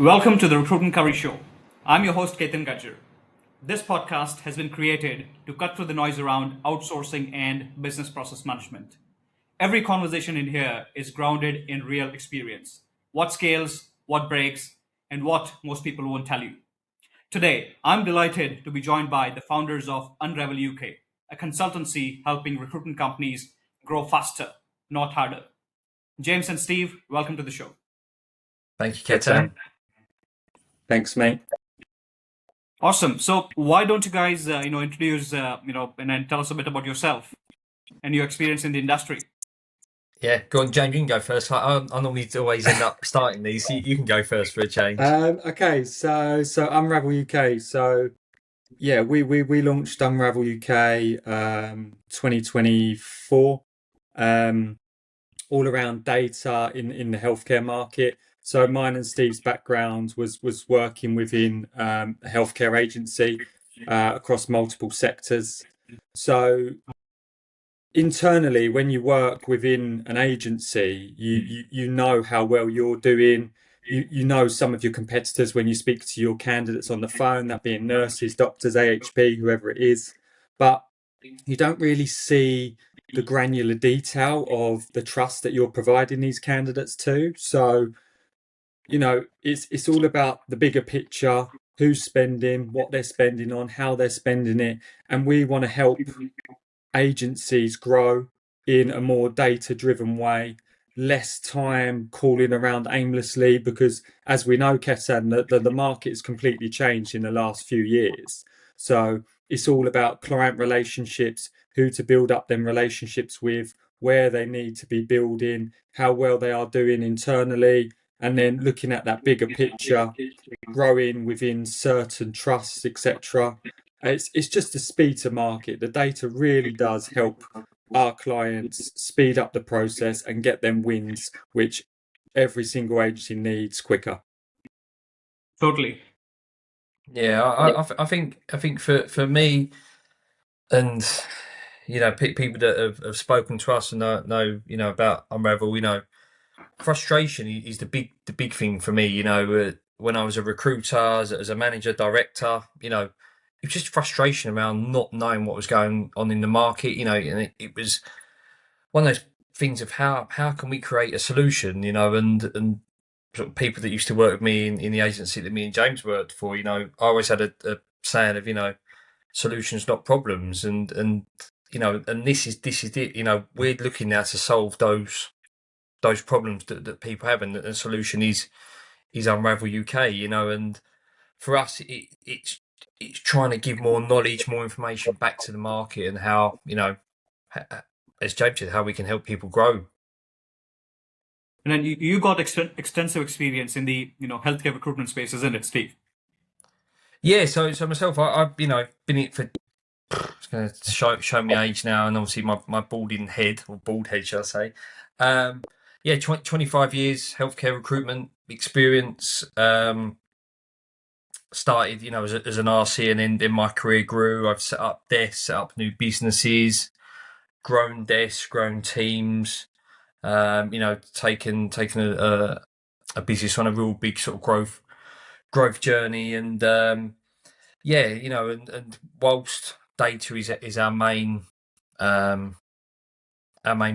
Welcome to the Recruitment Curry Show. I'm your host, Ketan Gajjar. This podcast has been created to cut through the noise around outsourcing and business process management. Every conversation in here is grounded in real experience. What scales, what breaks, and what most people won't tell you. Today, I'm delighted to be joined by the founders of Unravel UK, a consultancy helping recruitment companies grow faster, not harder. James and Steve, welcome to the show. Thank you, Ketan. Thanks, mate. Awesome. So why don't you guys, introduce, and then tell us a bit about yourself and your experience in the industry. Yeah, go on, James. You can go first. I normally always end up starting these. You can go first for a change. Okay, so Unravel UK. So yeah, we launched Unravel UK 2024, all around data in the healthcare market. So mine and Steve's background was working within a healthcare agency across multiple sectors. So internally, when you work within an agency, you know how well you're doing. You know some of your competitors when you speak to your candidates on the phone, that being nurses, doctors, AHP, whoever it is. But you don't really see the granular detail of the trust that you're providing these candidates to. So, it's all about the bigger picture, who's spending, what they're spending on, how they're spending it. And we want to help agencies grow in a more data-driven way, less time calling around aimlessly, because as we know, Ketan, the market has completely changed in the last few years. So it's all about client relationships, who to build up them relationships with, where they need to be building, how well they are doing internally, and then looking at that bigger picture, growing within certain trusts, etc. It's just a speed to market. The data really does help our clients speed up the process and get them wins, which every single agency needs quicker. Totally. Yeah, I think for me, and people that have spoken to us and know about Unravel, frustration is the big thing for me. When I was a recruiter, as a manager, director, it was just frustration around not knowing what was going on in the market. And it was one of those things of how can we create a solution, and sort of people that used to work with me in the agency that me and James worked for, I always had a saying of, solutions, not problems. And this is it, we're looking now to solve those problems that people have, and the solution is Unravel UK, and for us it's trying to give more knowledge, more information back to the market, and how, as James said, how we can help people grow. And then you got extensive experience in the healthcare recruitment space, isn't it, Steve? Yeah, so myself, I've been in it for, it's going to show me age now, and obviously my balding head, or bald head, shall I say. 25 years healthcare recruitment experience. Started, as an RC, and then my career grew. I've set up desks, set up new businesses, grown desks, grown teams. Taken a business on a real big sort of growth journey, and and whilst data is our main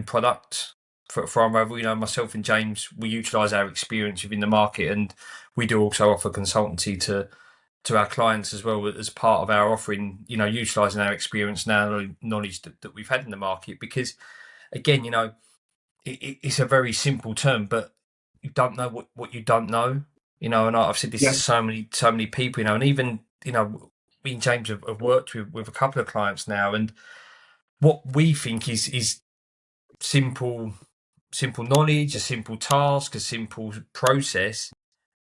product for Unravel, myself and James, we utilise our experience within the market, and we do also offer consultancy to our clients as well, as part of our offering, utilising our experience now, knowledge that we've had in the market. Because again, it's a very simple term, but you don't know what you don't know, and I've said this to so many people, and even, me and James have worked with a couple of clients now, and what we think is simple knowledge, a simple task, a simple process.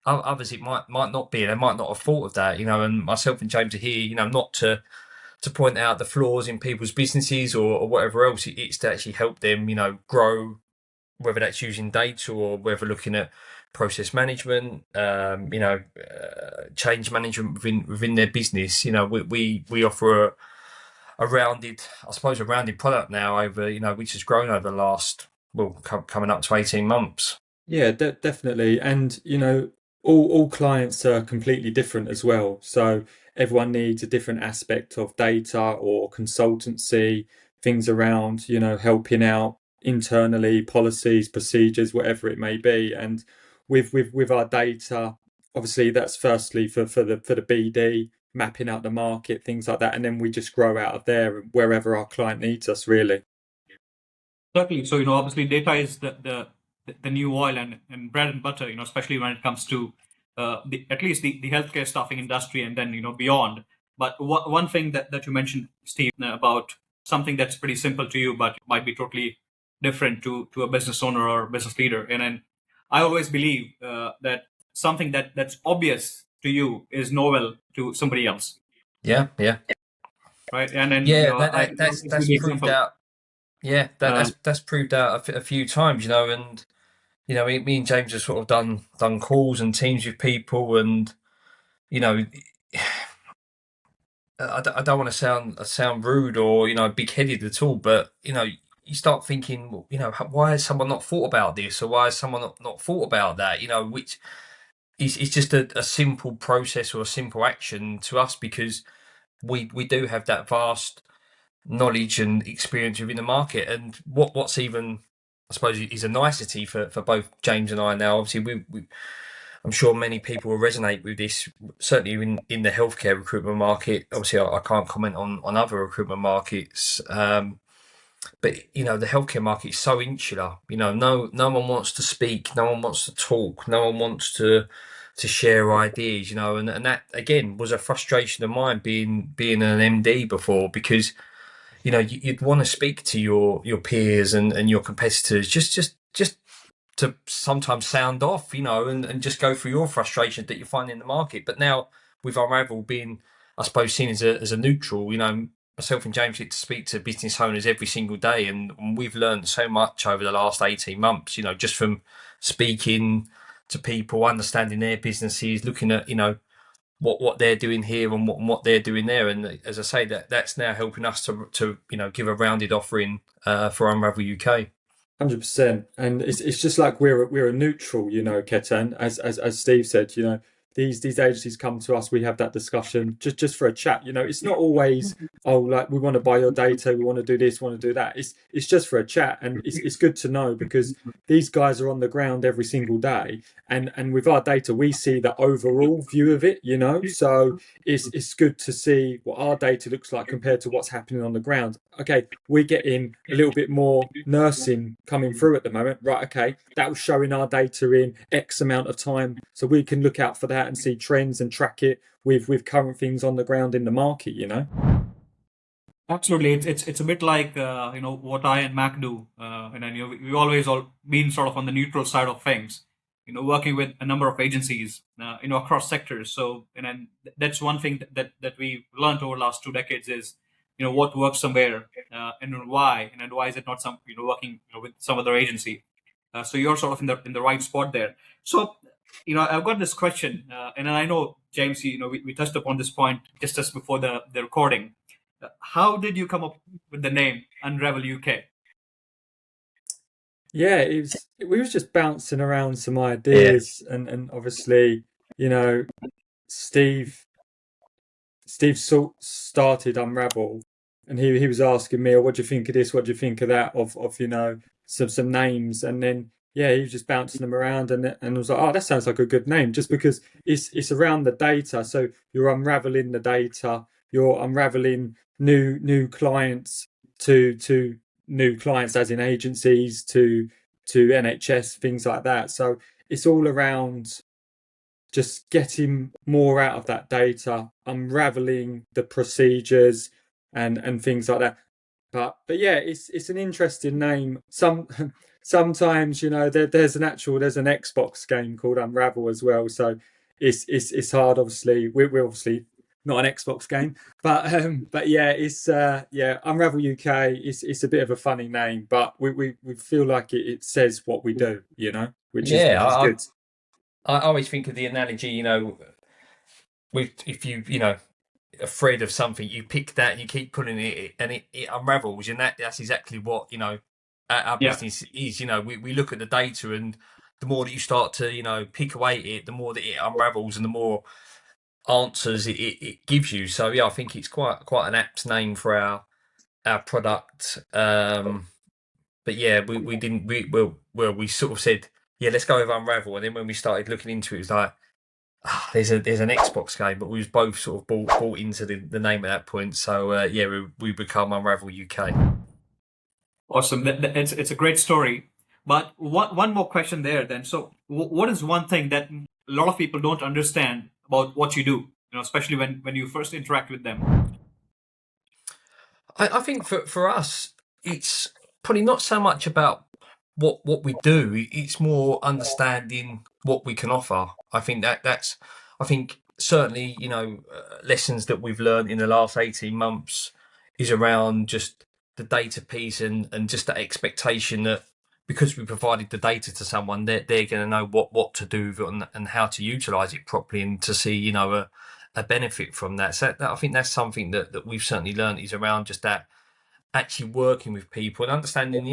Others it might not be. They might not have thought of that, and myself and James are here, not to point out the flaws in people's businesses or whatever else. It's to actually help them, grow, whether that's using data or whether looking at process management, change management within their business. We offer a rounded product now, over, which has grown over the last, coming up to 18 months. Yeah, definitely. And all clients are completely different as well. So everyone needs a different aspect of data or consultancy, things around, helping out internally, policies, procedures, whatever it may be. And with our data, obviously that's firstly for the BD, mapping out the market, things like that, and then we just grow out of there wherever our client needs us, really. Certainly. So, obviously data is the new oil and bread and butter, especially when it comes to at least the healthcare staffing industry and then, beyond. But one thing that you mentioned, Steve, about something that's pretty simple to you, but might be totally different to a business owner or business leader. And then I always believe that something that's obvious to you is novel to somebody else, Yeah, right? And then, yeah. I That's give you the proved example. out. Yeah, Uh, that's proved out a few times, and me and James have sort of done calls and teams with people, and you know, I don't want to sound rude or big headed at all, but you start thinking, well, why has someone not thought about this, or why has someone not thought about that? Which is just a simple process or a simple action to us because we do have that vast knowledge and experience within the market. And what's even, I suppose, is a nicety for both James and I now. Obviously, I'm sure many people will resonate with this. Certainly in the healthcare recruitment market. Obviously, I can't comment on other recruitment markets. But the healthcare market is so insular. No one wants to speak, no one wants to talk, no one wants to share ideas. And that again was a frustration of mine being an MD before, because you'd want to speak to your peers and your competitors just to sometimes sound off, and just go through your frustrations that you find in the market. But now with Unravel being, I suppose, seen as a neutral, myself and James get to speak to business owners every single day, and we've learned so much over the last 18 months, just from speaking to people, understanding their businesses, looking at, what they're doing here and what they're doing there. And as I say, that's now helping us to give a rounded offering for Unravel UK. 100%. And it's just like we're a neutral, Ketan, as Steve said, these agencies come to us, we have that discussion just for a chat. It's not always, oh, like we want to buy your data, we want to do this, want to do that. It's just for a chat, and it's good to know because these guys are on the ground every single day, and with our data we see the overall view of it, so it's good to see what our data looks like compared to what's happening on the ground. Okay, we're getting a little bit more nursing coming through at the moment, right? Okay, that was showing our data in X amount of time, so we can look out for that and see trends and track it with current things on the ground in the market. Absolutely, it's a bit like what I and Mac do, and then we've always all been sort of on the neutral side of things, working with a number of agencies, across sectors. So, and then that's one thing that we learned over the last 2 decades is, what works somewhere, and why, and then why is it not working, with some other agency. So you're sort of in the right spot there. So, I've got this question, and I know James, we touched upon this point just before the recording. How did you come up with the name Unravel UK? Yeah, we was just bouncing around some ideas, and obviously, Steve started Unravel, and he was asking me, "Oh, what do you think of this? What do you think of that?" Of some names, and then yeah, he was just bouncing them around, and was like, "Oh, that sounds like a good name," just because it's around the data. So you're unraveling the data, you're unraveling new clients to new clients, as in agencies to NHS, things like that. So it's all around just getting more out of that data, unraveling the procedures and things like that. But yeah, it's an interesting name. Sometimes there's an Xbox game called Unravel as well. So it's hard. Obviously, we're obviously not an Xbox game, but yeah, it's yeah, Unravel UK. It's a bit of a funny name, but we feel like it says what we do, Yeah, which is good. I always think of the analogy, with if afraid of something, you pick that and you keep pulling it, and it unravels, and that's exactly what our Yeah, business is. We look at the data, and the more that you start to, pick away at it, the more that it unravels and the more answers it gives you. So yeah, I think it's quite an apt name for our product. But yeah, we didn't we sort of said, yeah, let's go with Unravel, and then when we started looking into it, it was like, there's an Xbox game, but we was both sort of bought into the name at that point. So yeah, we become Unravel UK. Awesome. It's a great story. But one more question there then. So what is one thing that a lot of people don't understand about what you do, especially when you first interact with them? I think for us, it's probably not so much about what we do. It's more understanding what we can offer. I think that's. I think certainly lessons that we've learned in the last 18 months is around just the data piece and just that expectation that because we provided the data to someone, they're going to know what to do with it and how to utilize it properly and to see a benefit from that. So I think that's something that we've certainly learned is around just that actually working with people and understanding,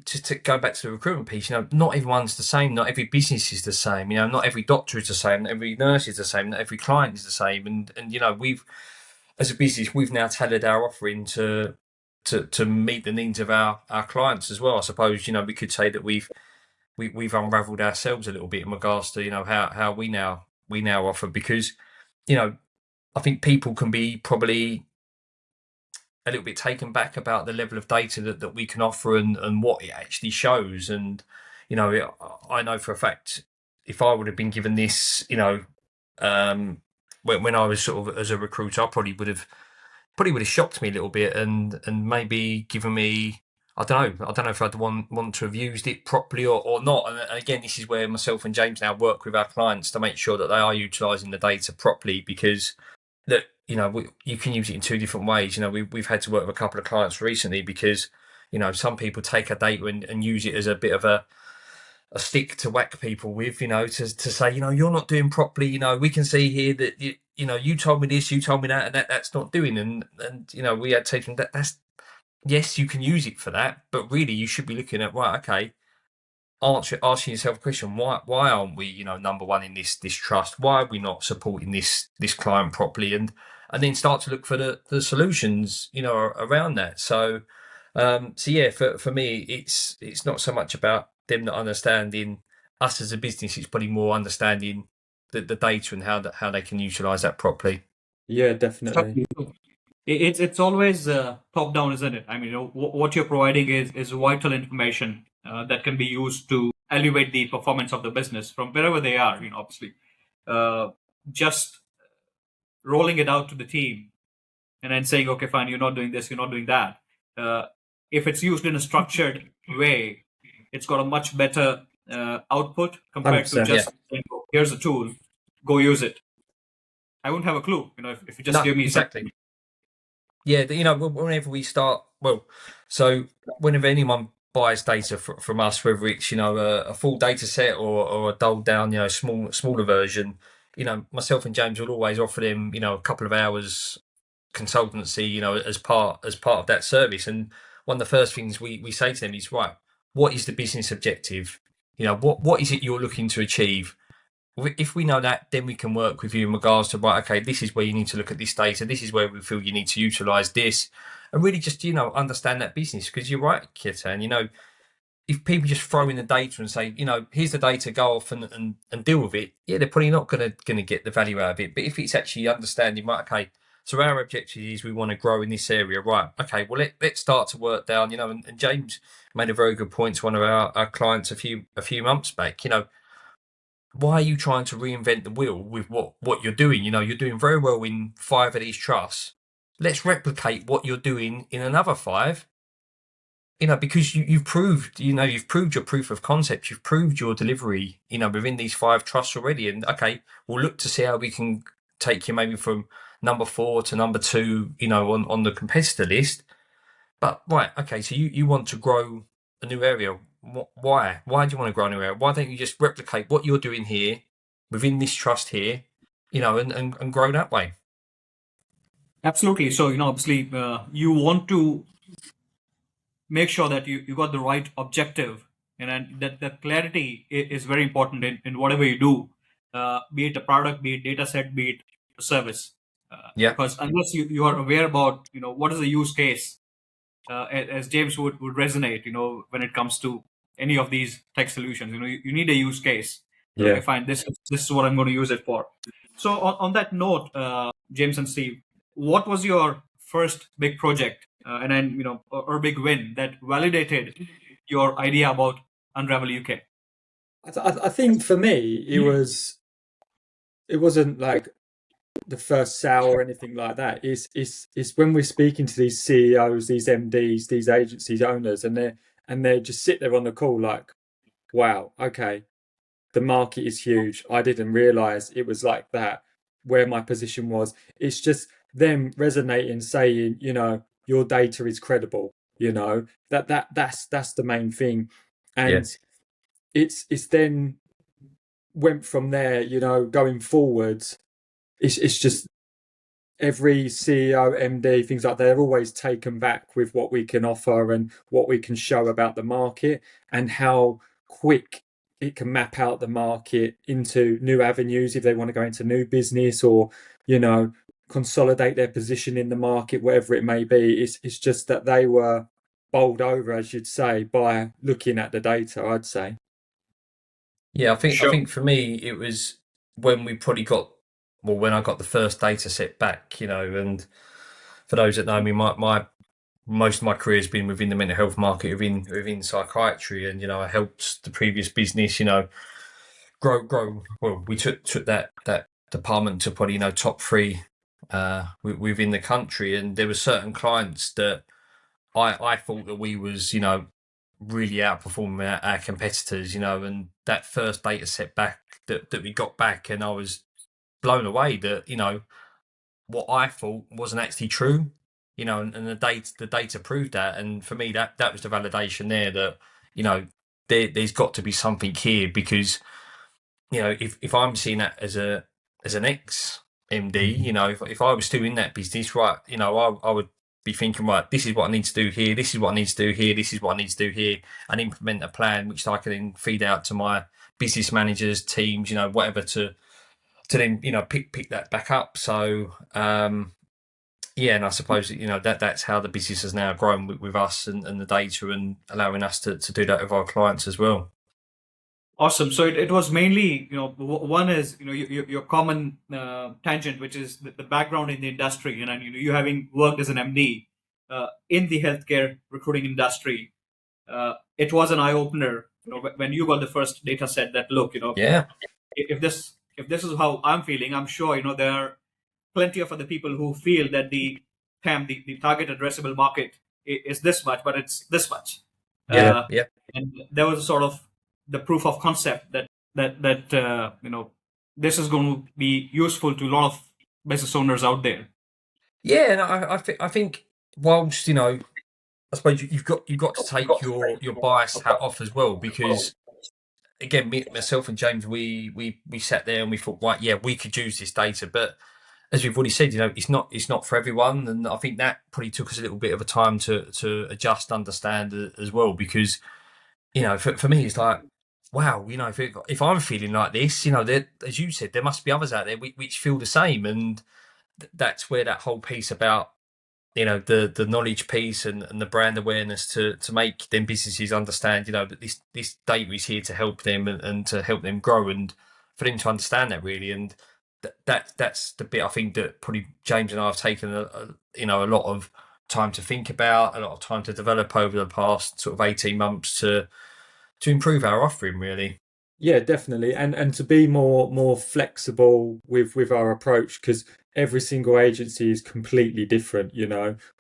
just to go back to the recruitment piece, not everyone's the same, not every business is the same, not every doctor is the same, not every nurse is the same, not every client is the same. And we've, as a business, we've now tailored our offering to meet the needs of our clients as well. I suppose, we could say that we've unraveled ourselves a little bit in regards to how we now offer, because I think people can be probably a little bit taken back about the level of data that we can offer and what it actually shows. And I know for a fact, if I would have been given this, when I was sort of as a recruiter, I probably would have shocked me a little bit and maybe given me, I don't know if I'd want to have used it properly or not. And again, this is where myself and James now work with our clients to make sure that they are utilising the data properly, because that you can use it in two different ways. We've had to work with a couple of clients recently because some people take a data and use it as a bit of a stick to whack people with, to say, you're not doing properly. We can see here that you told me this, you told me that, and that's not doing. And we had taken that's yes, you can use it for that, but really you should be looking at, right, okay, asking yourself a question: why aren't we number one in this trust? Why are we not supporting this client properly? And then start to look for the solutions around that. So yeah, for me, it's not so much about them not understanding us as a business. It's probably more understanding the data and how they can utilize that properly. Yeah, definitely. It's always top down, isn't it? I mean, what you're providing is vital information that can be used to elevate the performance of the business from wherever they are. Obviously, just rolling it out to the team and then saying, okay, fine, you're not doing this, you're not doing that. If it's used in a structured way, it's got a much better output compared to 100%, just saying, "Oh, here's a tool, go use it." I wouldn't have a clue, if you just give me exactly. Yeah, whenever we start, so whenever anyone buys data from us, whether it's a full data set or a dulled down smaller version, myself and James will always offer them a couple of hours consultancy as part of that service. And one of the first things we say to them is, right, what is the business objective? What is it you're looking to achieve? If we know that, then we can work with you in regards to, right, okay, this is where you need to look at this data, this is where we feel you need to utilize this, and really just understand that business. Because you're right, Ketan, if people just throw in the data and say, here's the data, go off and deal with it, yeah, they're probably not gonna get the value out of it. But if it's actually understanding, right, okay, so our objective is we want to grow in this area, right, okay, well, let's start to work down, and James made a very good point to one of our clients a few months back. Why are you trying to reinvent the wheel with what you're doing? You're doing very well in 5 of these trusts. Let's replicate what you're doing in another 5. Because you've proved your proof of concept. You've proved your delivery, within these 5 trusts already. And okay, we'll look to see how we can take you maybe from number 4 to number 2, on the competitor list. But right, okay, so you want to grow a new area. Why? Why do you want to grow a new area? Why don't you just replicate what you're doing here within this trust here, and grow that way? Absolutely. So, obviously, you want to make sure that you got the right objective and then that clarity is very important in whatever you do, be it a product, be it data set, be it a service. Yeah, Because unless you are aware about what is the use case, as James would resonate, when it comes to any of these tech solutions, you need a use case. That, okay, Yeah. fine, this is what I'm going to use it for. So on that note, James and Steve, what was your first big project, and then or big win that validated your idea about Unravel UK? I think for me, it wasn't like the first sale or anything like that. It's when we're speaking to these CEOs, these MDs, these agencies owners, and they just sit there on the call like, wow, okay, the market is huge. I didn't realize it was like that. Where my position was, it's just them resonating, saying, your data is credible. That's the main thing, yeah, and it's then went from there. Going forwards, it's just every CEO, MD, things like that, they're always taken back with what we can offer and what we can show about the market and how quick it can map out the market into new avenues if they want to go into new business or, consolidate their position in the market, whatever it may be. It's just that they were bowled over, as you'd say, by looking at the data, I'd say. yeah. I Sure. think for me it was when we probably got well when I got the first data set back, and for those that know me, my most of my career has been within the mental health market, within psychiatry, and I helped the previous business, grow. Well, we took that department to probably top three within the country, and there were certain clients that I thought that we was really outperforming our competitors, and that first data set back that we got back, and I was blown away that what I thought wasn't actually true, and the data proved that, and for me that was the validation there that there's got to be something here because if I'm seeing that as an ex MD, if I was still in that business, right, I would be thinking, right, this is what I need to do here, this is what I need to do here, this is what I need to do here, and implement a plan which I can then feed out to my business managers, teams, whatever to then pick that back up. So yeah, and I suppose that's how the business has now grown with us and the data and allowing us to do that with our clients as well. Awesome. So it was mainly, one is, your common tangent, which is the background in the industry, and you having worked as an MD in the healthcare recruiting industry. It was an eye opener, when you got the first data set that look, Yeah, if this is how I'm feeling, I'm sure there are plenty of other people who feel that the target addressable market is this much, but it's this much. yeah, Uh, yeah. and there was sort of the proof of concept that this is going to be useful to a lot of business owners out there. Yeah, and I think whilst I suppose you've got to take your bias hat off as well because again, myself and James, we sat there and we thought, right, yeah, we could use this data, but as we've already said, it's not for everyone, and I think that probably took us a little bit of a time to adjust, understand as well, because for me, it's like, wow, if I'm feeling like this, as you said, there must be others out there which feel the same, and that's where that whole piece about the knowledge piece and the brand awareness to make them businesses understand that this data is here to help them and to help them grow and for them to understand that really and that's the bit I think that probably James and I have taken a lot of time to think about, a lot of time to develop over the past sort of 18 months to improve our offering really. Yeah, definitely, and to be more flexible with our approach because every single agency is completely different.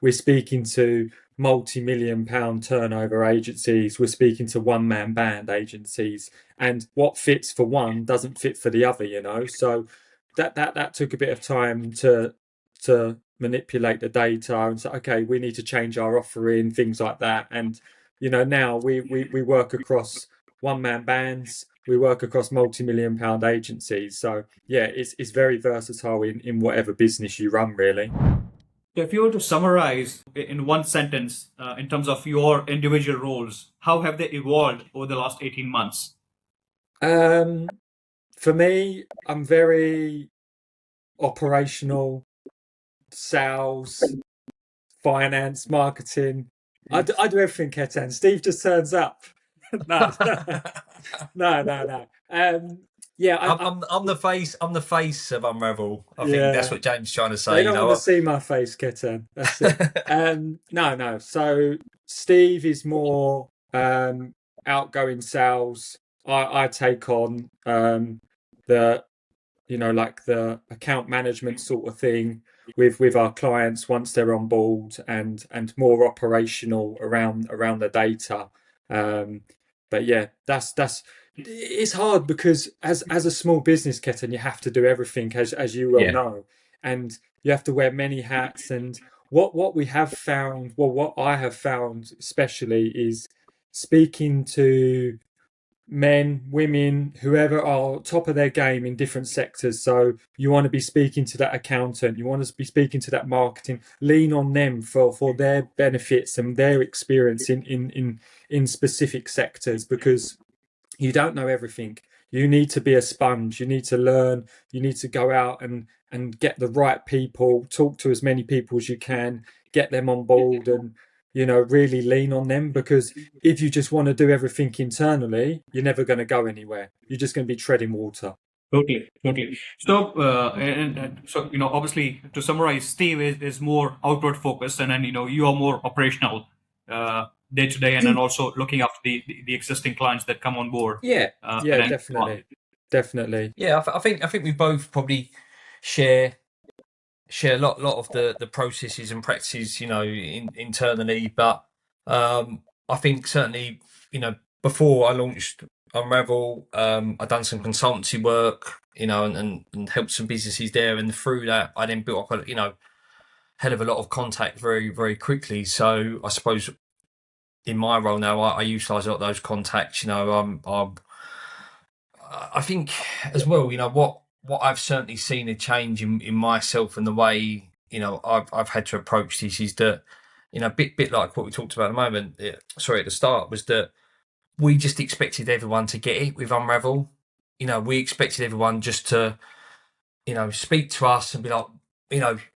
We're speaking to multi-million pound turnover agencies, we're speaking to one-man band agencies, and what fits for one doesn't fit for the other. So that took a bit of time to manipulate the data and say, okay, we need to change our offering, things like that, and now we work across one-man bands. We work across multi-million pound agencies. So yeah, it's very versatile in whatever business you run, really. If you were to summarize in one sentence in terms of your individual roles, how have they evolved over the last 18 months? For me, I'm very operational, sales, finance, marketing. I do everything, Ketan. Steve just turns up. No, no. Yeah, I'm the face. I'm the face of Unravel. I think that's yeah. what James is trying to They say. don't want to see my face, Ketan. That's it. No. So Steve is more outgoing sales. I take on the like the account management sort of thing with our clients once they're on board, and more operational around the data. But yeah, that's it's hard because as a small business, Ketan, you have to do everything, as you well Yeah, know, and you have to wear many hats. And what we have found, well, what I have found especially, is speaking to men, women, whoever are top of their game in different sectors. So you want to be speaking to that accountant, you want to be speaking to that marketing, lean on them for their benefits and their experience in specific sectors, because you don't know everything. You need to be a sponge. You need to learn. You need to go out and get the right people, talk to as many people as you can, get them on board, and really lean on them, because if you just want to do everything internally, you're never going to go anywhere. You're just going to be treading water. Totally, totally. So, and so, obviously, to summarize, Steve is more outward focused, and then, you are more operational, day to day, and then also looking after the existing clients that come on board, Yeah, and yeah, then so on. definitely. yeah. I think we both probably share a lot of the processes and practices, internally. But I think certainly, before I launched Unravel, I'd done some consultancy work, and helped some businesses there. And through that, I then built up hell of a lot of contact very, very quickly. So I suppose in my role now, I utilise a lot of those contacts. I think as well, what I've certainly seen a change in myself and the way I've had to approach this is that bit like what we talked about at the moment. Sorry, at the start, was that we just expected everyone to get it with Unravel. We expected everyone just to speak to us and be like,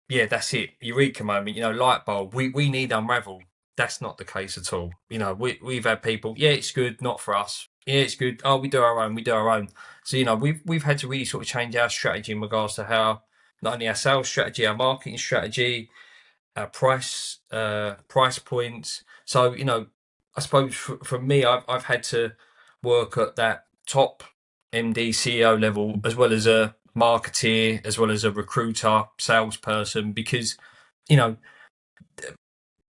yeah, that's it, eureka moment, light bulb. We need Unravel. That's not the case at all. We've had people, yeah, it's good, not for us. Yeah, it's good. Oh, we do our own. We do our own. So we've had to really sort of change our strategy in regards to how not only our sales strategy, our marketing strategy, our price points. So I suppose for me, I've had to work at that top MD CEO level, as well as a marketeer, as well as a recruiter, salesperson, because you know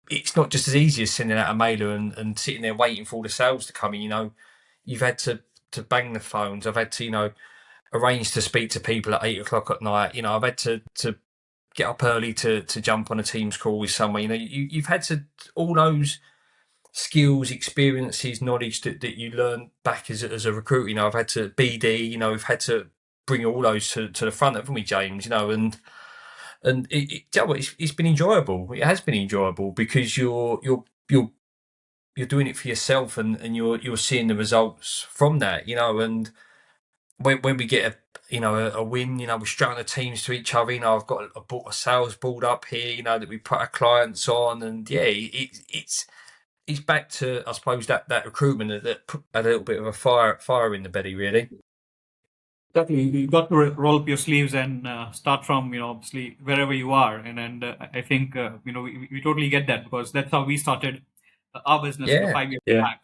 it's not just as easy as sending out a mailer and sitting there waiting for all the sales to come in. You've had to bang the phones. I've had to arrange to speak to people at 8 o'clock at night. I've had to get up early to jump on a Teams call with someone. You've had to, all those skills, experiences, knowledge that you learn back as a recruiter. I've had to BD. We've had to bring all those to the front, haven't we, James? And it's been enjoyable. It has been enjoyable because you're doing it for yourself, and you're seeing the results from that. And when we get a win, we're showing the teams to each other. I've got bought a sales board up here, that we put our clients on, and yeah, it's back to, I suppose, that recruitment that put a little bit of a fire in the belly, really. Exactly. You got to roll up your sleeves and start from, obviously wherever you are. And I think, we totally get that, because that's how we started our business, Yeah, 5 years Yeah. back.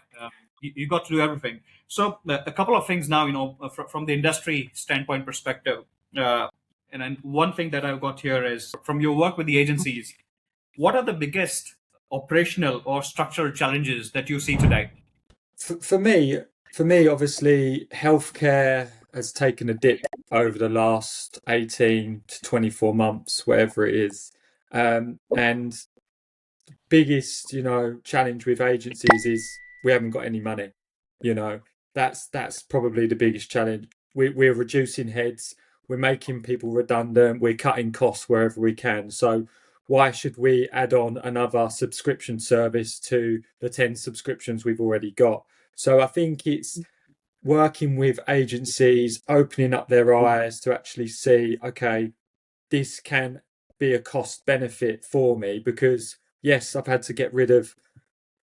You got to do everything. So a couple of things now, from the industry standpoint perspective. And then one thing that I've got here is, from your work with the agencies, what are the biggest operational or structural challenges that you see today? For me, obviously, healthcare has taken a dip over the last 18 to 24 months, whatever it is. And biggest, challenge with agencies is we haven't got any money. You know, that's probably the biggest challenge. We're reducing heads, we're making people redundant, we're cutting costs wherever we can. So why should we add on another subscription service to the 10 subscriptions we've already got? So I think it's working with agencies, opening up their eyes to actually see, okay, this can be a cost benefit for me, because yes, I've had to get rid of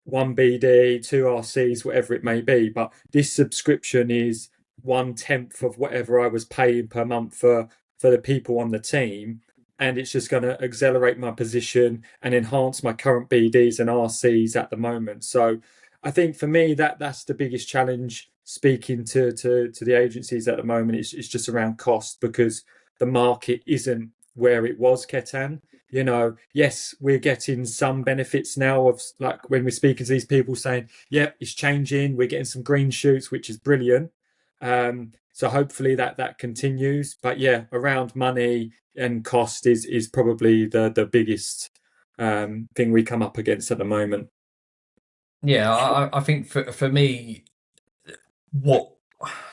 one BD, two RCs, whatever it may be, but this subscription is 1/10 of whatever I was paying per month for the people on the team. And it's just going to accelerate my position and enhance my current BDs and RCs at the moment. So I think for me that's the biggest challenge speaking to the agencies at the moment. It's just around cost, because the market isn't where it was, Ketan. Yes, we're getting some benefits now of, like, when we're speaking to these people saying, yeah, it's changing, we're getting some green shoots, which is brilliant. So hopefully that continues. But yeah, around money and cost is probably the biggest thing we come up against at the moment. Yeah, I think for me, what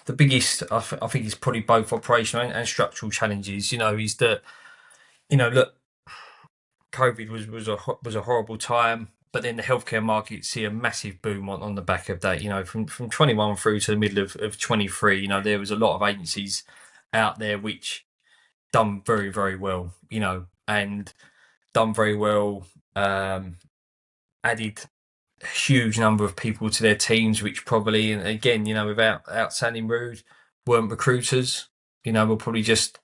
the biggest I think is probably both operational and structural challenges. Is that look, COVID was a horrible time, but then the healthcare market see a massive boom on the back of that. From 21 through to the middle of 23, there was a lot of agencies out there which done very, very well, and done very well, added a huge number of people to their teams, which probably, and again, without sounding rude, weren't recruiters, were probably just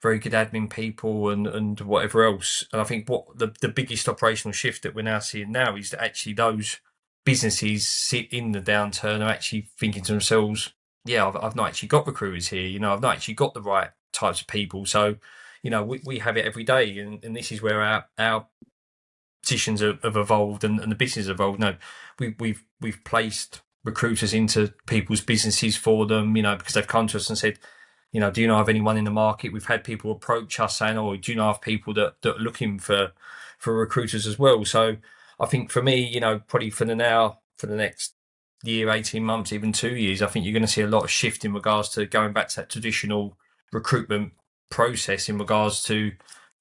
very good admin people and whatever else. And I think what the biggest operational shift that we're now seeing now is that actually those businesses sit in the downturn are actually thinking to themselves, yeah, I've not actually got recruiters here, I've not actually got the right types of people. So, we have it every day, and this is where our positions have evolved and the business has evolved. No, we've placed recruiters into people's businesses for them, because they've come to us and said, do you know of anyone in the market? We've had people approach us saying, oh, do you know of people that are looking for recruiters as well? So I think for me, probably for the next year, 18 months, even 2 years, I think you're going to see a lot of shift in regards to going back to that traditional recruitment process in regards to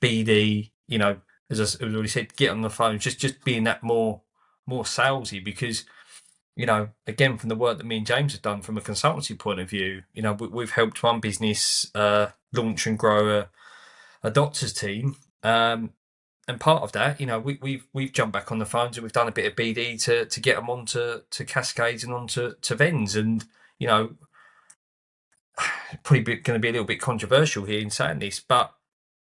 BD, as I already said, get on the phone, just being that more salesy, because again, from the work that me and James have done from a consultancy point of view, we've helped one business launch and grow a doctor's team, and part of that, we've jumped back on the phones and we've done a bit of BD to get them onto Cascades and onto Vens, and probably going to be a little bit controversial here in saying this, but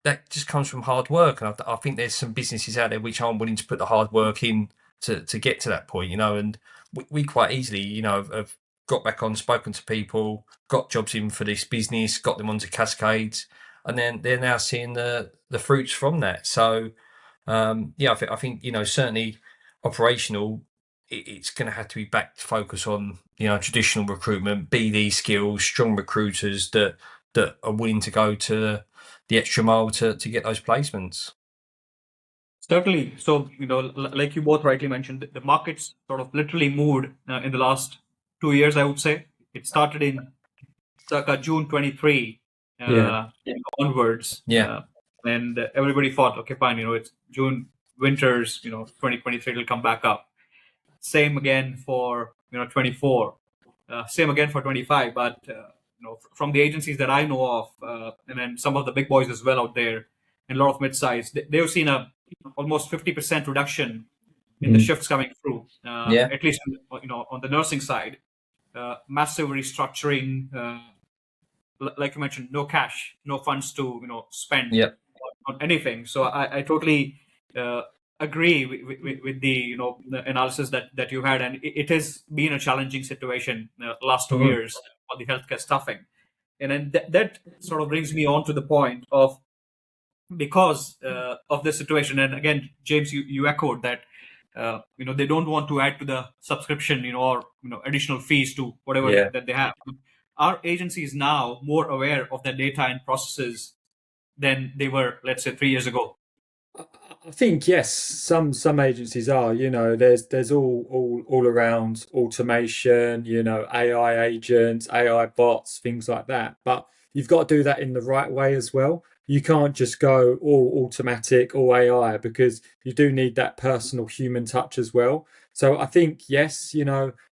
that just comes from hard work, and I think there's some businesses out there which aren't willing to put the hard work in to get to that point, and we quite easily, have got back on, spoken to people, got jobs in for this business, got them onto Cascades, and then they're now seeing the fruits from that. So, I think certainly operational, it's going to have to be back to focus on traditional recruitment, BD skills, strong recruiters that are willing to go to the extra mile to get those placements. Certainly. So, like you both rightly mentioned, the market's sort of literally moved in the last 2 years, I would say. It started in circa June 23 onwards. Yeah. And everybody thought, okay, fine, it's June, winters, 2023 will come back up. Same again for, 24. Same again for 25. But, from the agencies that I know of, and then some of the big boys as well out there, and a lot of mid-size, they've seen a almost 50% reduction in the shifts coming through. At least, on the nursing side, massive restructuring, like you mentioned, no cash, no funds to, spend on anything. So I totally agree with the, the analysis that you had, and it has been a challenging situation last 2 years for the healthcare staffing. And then that sort of brings me on to the point of, because of this situation, and again, James, you echoed that they don't want to add to the subscription, or additional fees to whatever that they have. Our agency is now more aware of the data and processes than they were, let's say, 3 years ago. I think yes, some agencies are. There's all around automation, AI agents, AI bots, things like that. But you've got to do that in the right way as well. you can't just go all automatic, all AI, because you do need that personal human touch as well. So I think, yes,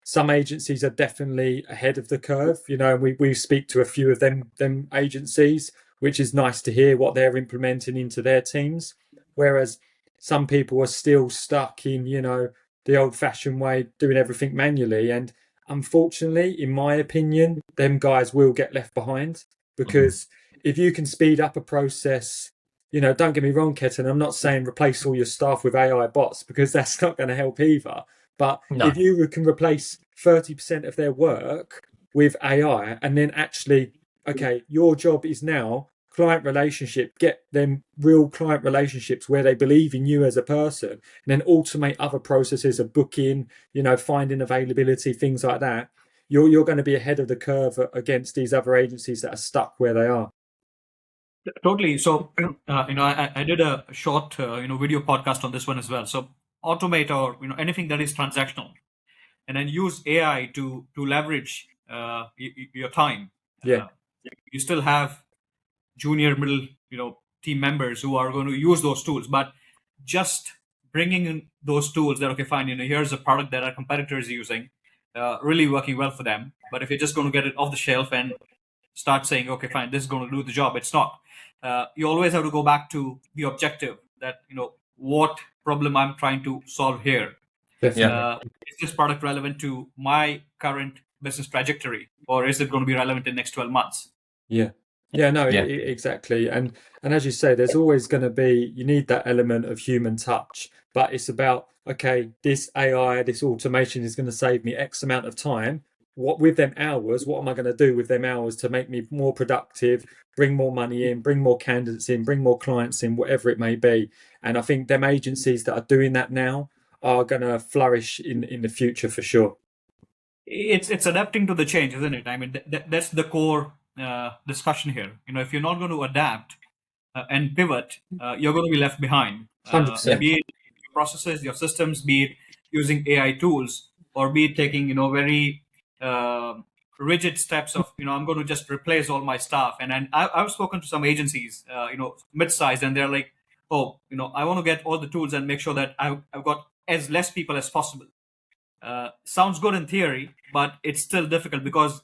some agencies are definitely ahead of the curve. We speak to a few of them agencies, which is nice to hear what they're implementing into their teams. Whereas some people are still stuck in, the old fashioned way, doing everything manually. And unfortunately, in my opinion, them guys will get left behind, because if you can speed up a process, don't get me wrong, Ketan, I'm not saying replace all your staff with AI bots, because that's not going to help either. But No. if you can replace 30% of their work with AI, and then actually, okay, your job is now client relationship, get them real client relationships where they believe in you as a person, and then automate other processes of booking, finding availability, things like that. You're going to be ahead of the curve against these other agencies that are stuck where they are. Totally. So, I did a short, video podcast on this one as well. So, automate or anything that is transactional, and then use AI to leverage your time. Yeah. You still have junior, middle, team members who are going to use those tools, but just bringing in those tools that, okay, fine, here's a product that our competitor is using, really working well for them. But if you're just going to get it off the shelf and start saying, okay, fine, this is going to do the job, it's not. You always have to go back to the objective, that what problem I'm trying to solve here. Definitely. Is this product relevant to my current business trajectory, or is it going to be relevant in the next 12 months? Yeah. No, exactly. And as you say, there's always going to be, you need that element of human touch, but it's about, okay, this AI, this automation is going to save me X amount of time. What with them hours, what am I going to do with them hours to make me more productive, bring more money in, bring more candidates in, bring more clients in, whatever it may be. And I think them agencies that are doing that now are going to flourish in the future for sure. It's adapting to the change, isn't it? I mean, that's the core discussion here. If you're not going to adapt and pivot, you're going to be left behind. 100%. Be it your processes, your systems, be it using AI tools, or be it taking very rigid steps of I'm going to just replace all my staff. And I've spoken to some agencies, mid-sized, and they're like, oh, I want to get all the tools and make sure that I've got as less people as possible. Sounds good in theory, but it's still difficult because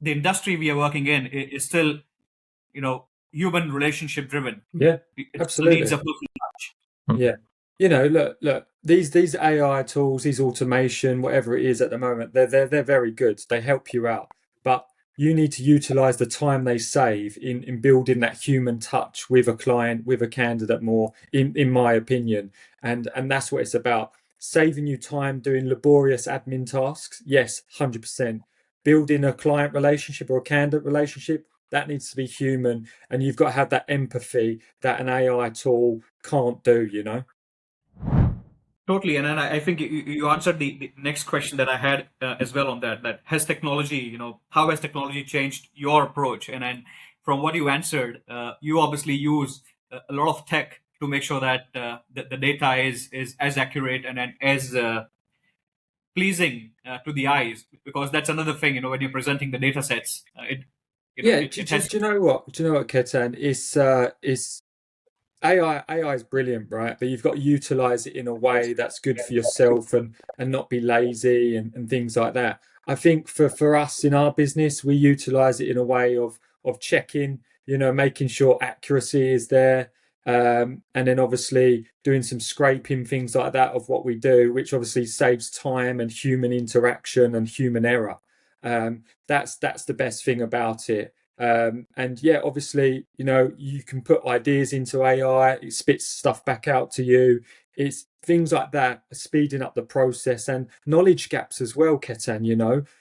the industry we are working in is still, human relationship driven. Yeah, It still absolutely. needs a personal touch. Yeah. Look, these AI tools, these automation, whatever it is at the moment, they're very good. They help you out, but you need to utilize the time they save in building that human touch with a client, with a candidate more, in my opinion. And that's what it's about. Saving you time doing laborious admin tasks. Yes, 100%. Building a client relationship or a candidate relationship, that needs to be human, and you've got to have that empathy that an AI tool can't do. Totally, and then I think you answered the next question that I had as well on that. That has technology, how has technology changed your approach? And then from what you answered, you obviously use a lot of tech to make sure that the data is as accurate and as pleasing to the eyes, because that's another thing. When you're presenting the data sets, it has. Do you know what? Ketan? It's AI is brilliant, right? But you've got to utilize it in a way that's good for yourself, and not be lazy and things like that. I think for us in our business, we utilize it in a way of checking, making sure accuracy is there, and then obviously doing some scraping, things like that of what we do, which obviously saves time and human interaction and human error. That's the best thing about it. And yeah, obviously, you can put ideas into AI, it spits stuff back out to you. It's things like that, speeding up the process, and knowledge gaps as well, Ketan.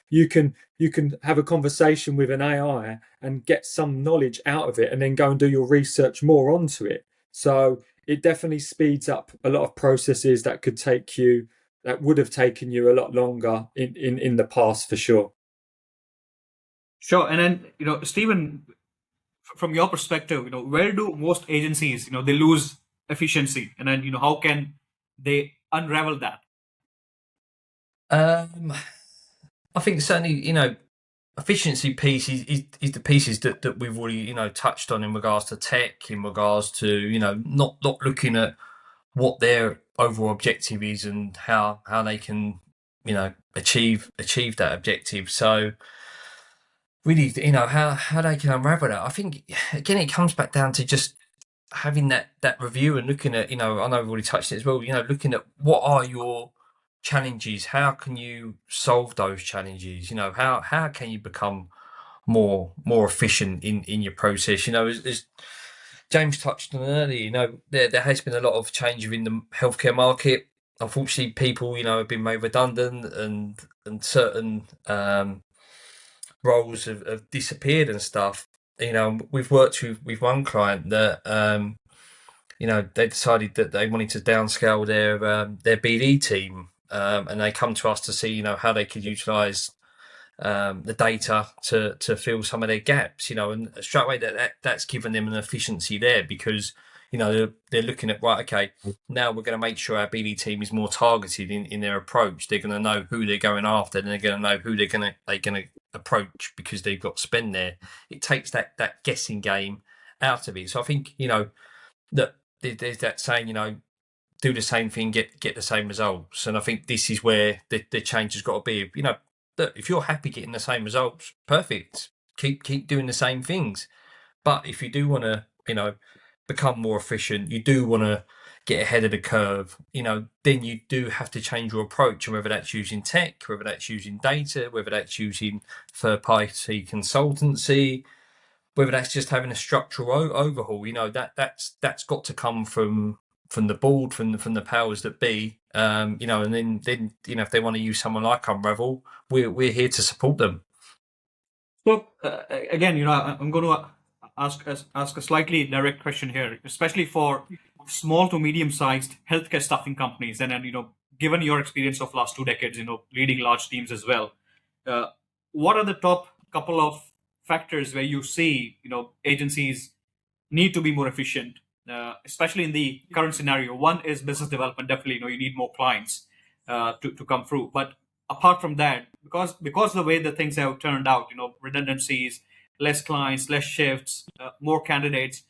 You can have a conversation with an AI and get some knowledge out of it, and then go and do your research more onto it. So it definitely speeds up a lot of processes that would have taken you a lot longer in the past, for sure. Sure. And then, Stephen, from your perspective, where do most agencies, they lose efficiency, and then, how can they unravel that? I think certainly, efficiency piece is the pieces that we've already touched on in regards to tech, in regards to not looking at what their overall objective is and how they can achieve that objective. So really, how they can unravel that. I think again it comes back down to just having that review and looking at, I know we've already touched it as well, looking at what are your challenges, how can you solve those challenges, how can you become more efficient in your process. As James touched on earlier, there has been a lot of change within the healthcare market. Unfortunately, people have been made redundant, and certain roles have disappeared and stuff. We've worked with one client that they decided that they wanted to downscale their BD team, and they come to us to see how they could utilize the data to fill some of their gaps, and straight away that's given them an efficiency there, because they're looking at, right, okay, now we're going to make sure our BD team is more targeted in their approach. They're going to know who they're going after, and they're going to know who they're going to approach because they've got spend there. It takes that guessing game out of it. So I think that there's that saying, do the same thing, get the same results. And I think this is where the change has got to be. Look, if you're happy getting the same results, perfect. Keep doing the same things. But if you do want to, become more efficient, you do want to get ahead of the curve, then you do have to change your approach, and whether that's using tech, whether that's using data, whether that's using third-party consultancy, whether that's just having a structural overhaul, that's got to come from the board, from the powers that be, and then if they want to use someone like Unravel, we're here to support them. So again, I'm going to ask a slightly direct question here, especially for small to medium-sized healthcare staffing companies, and then given your experience of last 2 decades, leading large teams as well, what are the top couple of factors where you see agencies need to be more efficient, especially in the current scenario? One is business development. Definitely, you need more clients to come through. But apart from that, because the way the things have turned out, redundancies, less clients, less shifts, more candidates.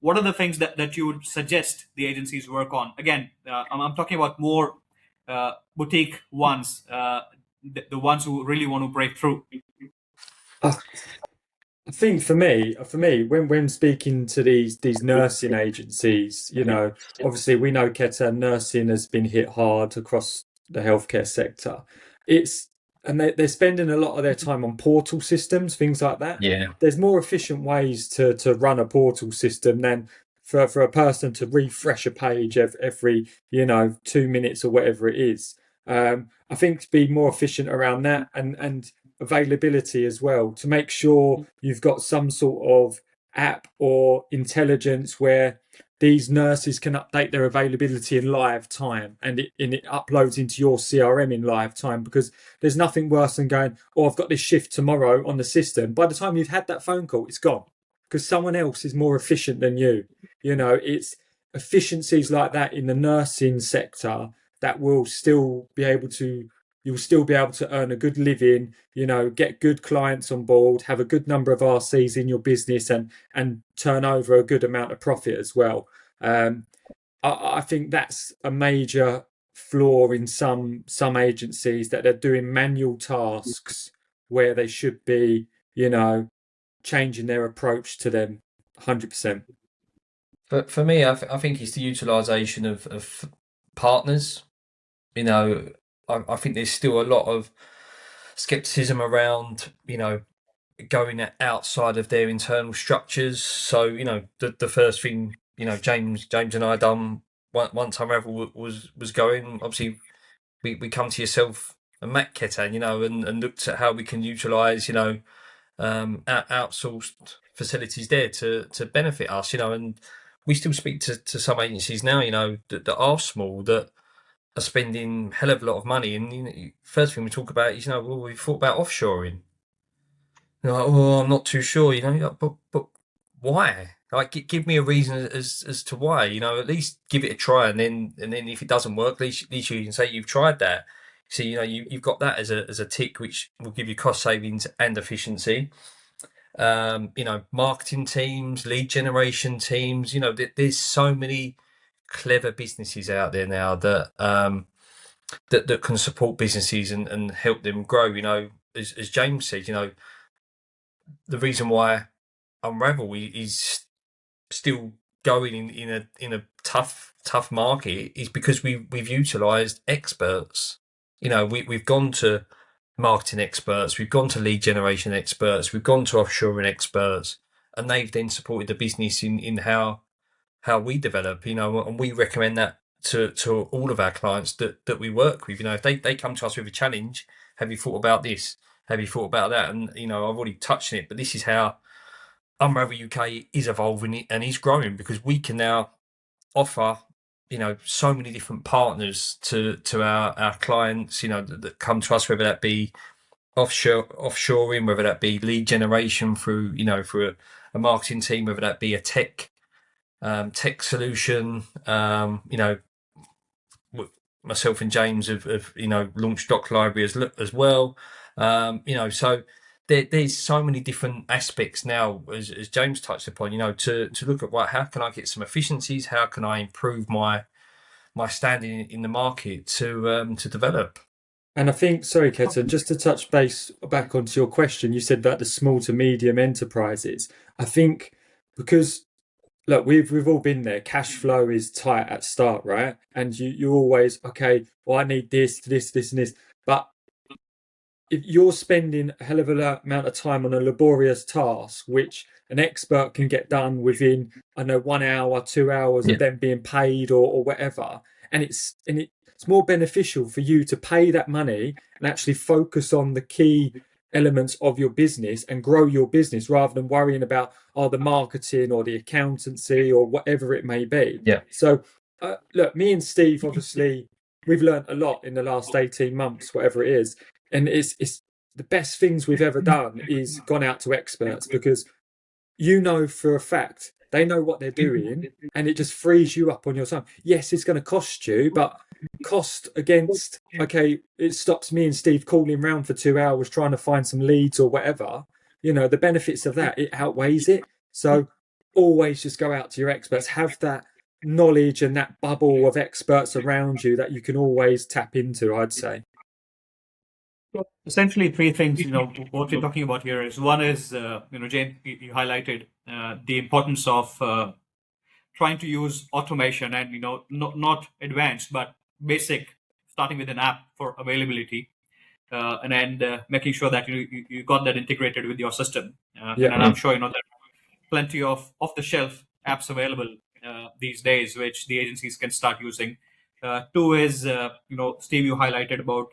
What are the things that you would suggest the agencies work on? Again, I'm talking about more boutique ones, the ones who really want to break through. I think for me, when speaking to these nursing agencies, obviously we know, Keta, nursing has been hit hard across the healthcare sector. And they're spending a lot of their time on portal systems, things like that. Yeah. There's more efficient ways to run a portal system than for a person to refresh a page every 2 minutes or whatever it is. I think to be more efficient around that, and availability as well, to make sure you've got some sort of app or intelligence where these nurses can update their availability in live time, and it uploads into your CRM in live time, because there's nothing worse than going, I've got this shift tomorrow on the system. By the time you've had that phone call, it's gone, because someone else is more efficient than you. It's efficiencies like that in the nursing sector that will still be able to you'll still be able to earn a good living, get good clients on board, have a good number of RCs in your business, and turn over a good amount of profit as well. I think that's a major flaw in some agencies, that they're doing manual tasks where they should be, changing their approach to them 100%. But for me, I think it's the utilisation of partners. I think there's still a lot of skepticism around, going outside of their internal structures. So, the first thing, James and I done once Unravel was going, obviously we come to yourself and Matt Ketan, and looked at how we can utilise, outsourced facilities there to benefit us, and we still speak to some agencies now, that are small, that are spending a hell of a lot of money, and first thing we talk about is, we thought about offshoring. I'm not too sure, but why? Like, give me a reason as to why. At least give it a try, and then if it doesn't work, at least you can say you've tried that. So you've got that as a tick, which will give you cost savings and efficiency. Marketing teams, lead generation teams. There's so many clever businesses out there now that that can support businesses and help them grow. As James said, the reason why Unravel is still going in a tough market is because we've utilised experts. We've gone to marketing experts, we've gone to lead generation experts, we've gone to offshoring experts, and they've then supported the business in how we develop. And we recommend that to all of our clients that we work with. If they come to us with a challenge, have you thought about this? Have you thought about that? And I've already touched on it, but this is how Unravel UK is evolving and is growing, because we can now offer so many different partners to our clients that come to us, whether that be offshoring, whether that be lead generation through a marketing team, whether that be a tech solution. Myself and James have launched Doc Library as well. So there's so many different aspects now, as James touched upon. To look at how can I get some efficiencies? How can I improve my standing in the market to develop? And I think, sorry, Ketan, just to touch base back onto your question, you said about the small to medium enterprises. I think because look, we've all been there. Cash flow is tight at start, right? And you always, okay, well, I need this, and this. But if you're spending a hell of a amount of time on a laborious task, which an expert can get done within, I know, 1 hour, 2 hours of them being paid or whatever, and it's more beneficial for you to pay that money and actually focus on the key elements of your business and grow your business rather than worrying about the marketing or the accountancy or whatever it may be. Yeah. So look, me and Steve, obviously, we've learned a lot in the last 18 months, whatever it is. And it's the best things we've ever done is gone out to experts, because for a fact they know what they're doing, and it just frees you up on your time. Yes, it's going to cost you, but cost against, okay, it stops me and Steve calling around for 2 hours trying to find some leads or whatever. The benefits of that, it outweighs it. So always just go out to your experts, have that knowledge and that bubble of experts around you that you can always tap into, I'd say. Essentially, three things. What we're talking about here is, one is, Jane, you highlighted the importance of trying to use automation and not advanced but basic, starting with an app for availability, and then making sure that you got that integrated with your system. And I'm sure there are plenty of off-the-shelf apps available these days, which the agencies can start using. Two is, Steve, you highlighted about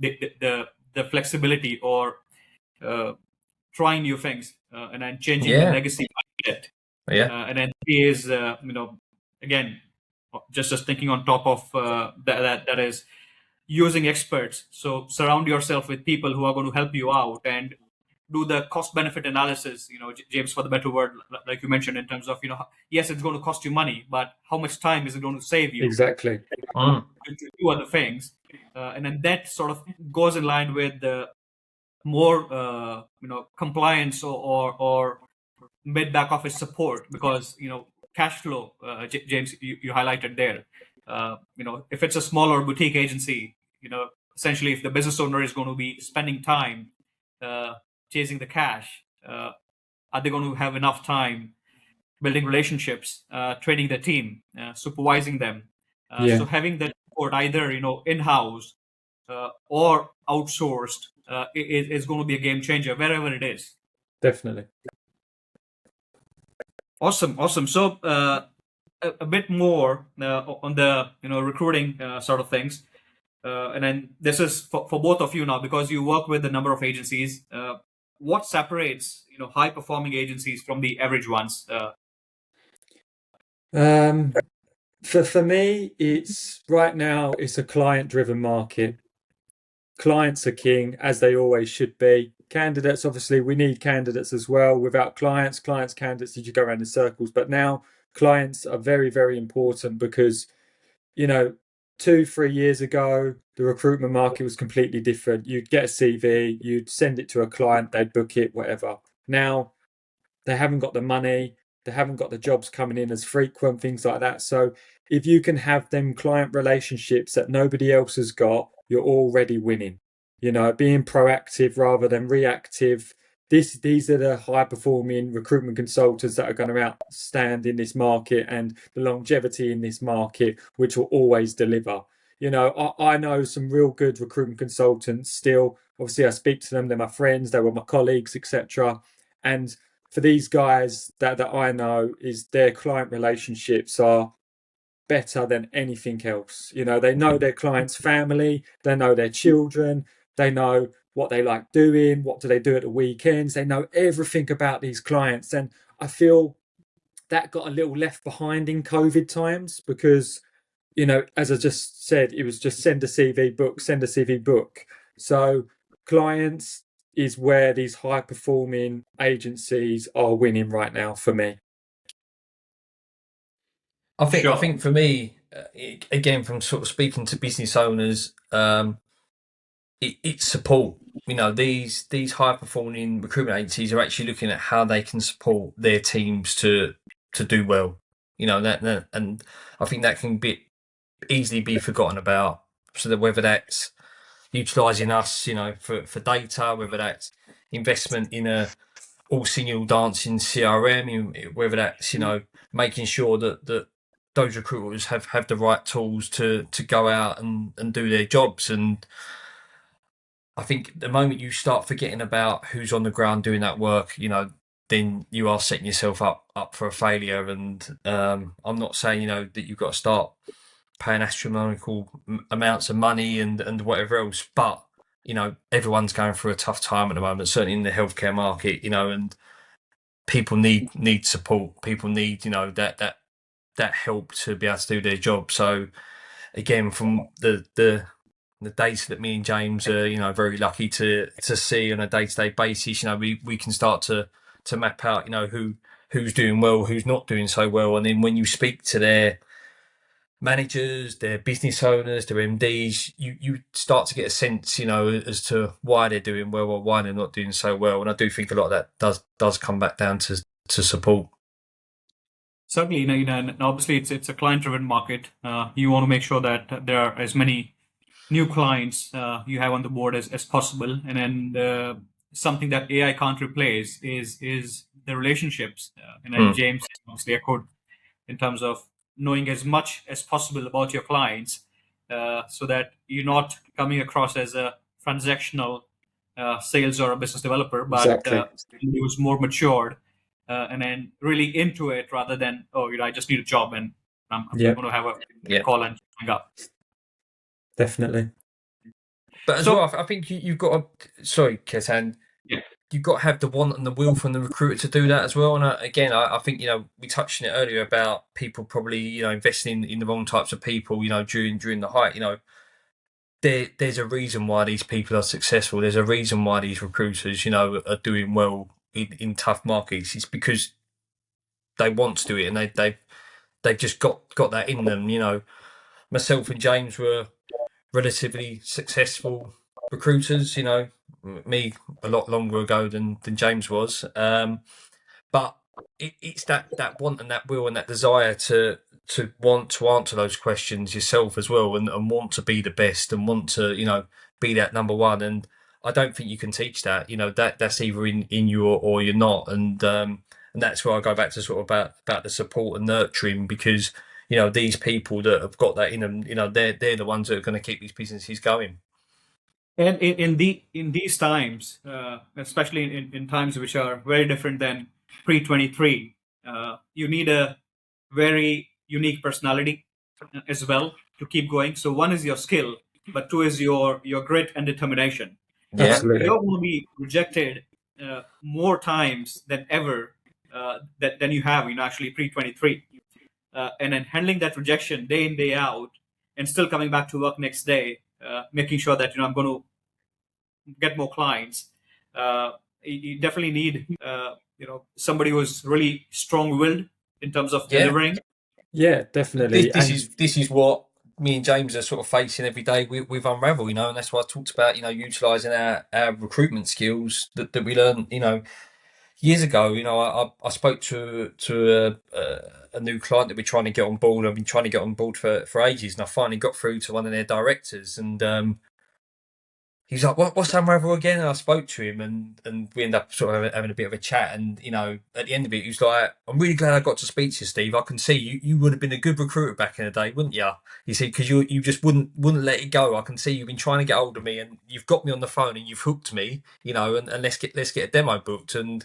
the flexibility or trying new things and then changing the legacy mindset. And then three is, again, just thinking on top of that is using experts. So surround yourself with people who are going to help you out and do the cost benefit analysis, James, for the better word, like you mentioned, in terms of, yes, it's going to cost you money, but how much time is it going to save you? Exactly. To do other things. And then that sort of goes in line with the more, compliance or mid back office support, because, cash flow, James, you highlighted there. If it's a smaller boutique agency, essentially if the business owner is going to be spending time chasing the cash, are they going to have enough time building relationships, training the team, supervising them? So having that support either in-house or outsourced is going to be a game changer wherever it is. Definitely. Awesome. So a bit more on the recruiting sort of things, and then this is for both of you now, because you work with a number of agencies. What separates high performing agencies from the average ones? For me, it's right now, it's a client driven market. Clients are king, as they always should be. Candidates, obviously, we need candidates as well. Without candidates, you just go around in circles. But now clients are very, very important, because 2-3 years ago, the recruitment market was completely different. You'd get a CV, you'd send it to a client, they'd book it, whatever. Now they haven't got the money, they haven't got the jobs coming in as frequent, things like that. So if you can have them client relationships that nobody else has got, you're already winning. Being proactive rather than reactive. These are the high performing recruitment consultants that are going to outstand in this market, and the longevity in this market, which will always deliver. I know some real good recruitment consultants still. Obviously, I speak to them, they're my friends, they were my colleagues, etc. And for these guys that I know, is their client relationships are better than anything else. They know their clients' family, they know their children, they know what they like doing, what do they do at the weekends. They know everything about these clients. And I feel that got a little left behind in COVID times because, as I just said, it was just send a CV book, send a CV book. So clients is where these high performing agencies are winning right now for me. I think for me, again, from sort of speaking to business owners, it's support. These high performing recruitment agencies are actually looking at how they can support their teams to do well. And I think that can easily be forgotten about. So that whether that's utilising us, for data, whether that's investment in a all singing, all dancing CRM, whether that's making sure that those recruiters have the right tools to go out and do their jobs. And I think the moment you start forgetting about who's on the ground doing that work, then you are setting yourself up for a failure. And I'm not saying that you've got to start paying astronomical amounts of money and whatever else, but everyone's going through a tough time at the moment, certainly in the healthcare market, and people need support. People need that help to be able to do their job. So again, from the data that me and James are very lucky to see on a day-to-day basis, we can start to map out who's doing well, who's not doing so well. And then when you speak to their managers, their business owners, their MDs, you start to get a sense, as to why they're doing well or why they're not doing so well. And I do think a lot of that does come back down to support. Certainly, and obviously it's a client-driven market. You want to make sure that there are as many new clients you have on the board as possible, and then something that AI can't replace is the relationships. And then James obviously echoed in terms of knowing as much as possible about your clients, so that you're not coming across as a transactional sales or a business developer, but Exactly. who's more matured and then really into it rather than, I just need a job and I'm Yeah. going to have a call and hang up. Definitely. But as well, I think you've got to, sorry, Ketan, you've got to have the want and the will from the recruiter to do that as well. And again, I think, we touched on it earlier about people probably, investing in the wrong types of people, during the height, there's a reason why these people are successful. There's a reason why these recruiters, are doing well in tough markets. It's because they want to do it and they've just got that in them. Myself and James were relatively successful recruiters, me a lot longer ago than James was. But it's that want and that will and that desire to want to answer those questions yourself as well, and want to be the best and want to, be that number one. And I don't think you can teach that. That's either in you or you're not. And that's where I go back to sort of about the support and nurturing, because these people that have got that in them, they're the ones that are going to keep these businesses going. And in these times, especially in times which are very different than pre-23, you need a very unique personality as well to keep going. So one is your skill, but two is your grit and determination. Yeah. Absolutely. You're going to be rejected more times than ever than you have, actually pre-23. And then handling that rejection day in, day out, and still coming back to work next day, making sure that, I'm going to get more clients. You definitely need, somebody who's really strong-willed in terms of delivering. Yeah, definitely. This is what me and James are sort of facing every day with Unravel, and that's why I talked about, utilising our recruitment skills that we learned, years ago. I spoke to a new client that we're trying to get on board. I've been trying to get on board for ages, and I finally got through to one of their directors, and he's like, "What's Unravel again?" And I spoke to him, and we ended up sort of having a bit of a chat. And at the end of it, he was like, "I'm really glad I got to speak to you, Steve. I can see you would have been a good recruiter back in the day, wouldn't you?" He said, "Because you just wouldn't let it go. I can see you've been trying to get hold of me, and you've got me on the phone, and you've hooked me, and let's get a demo booked." And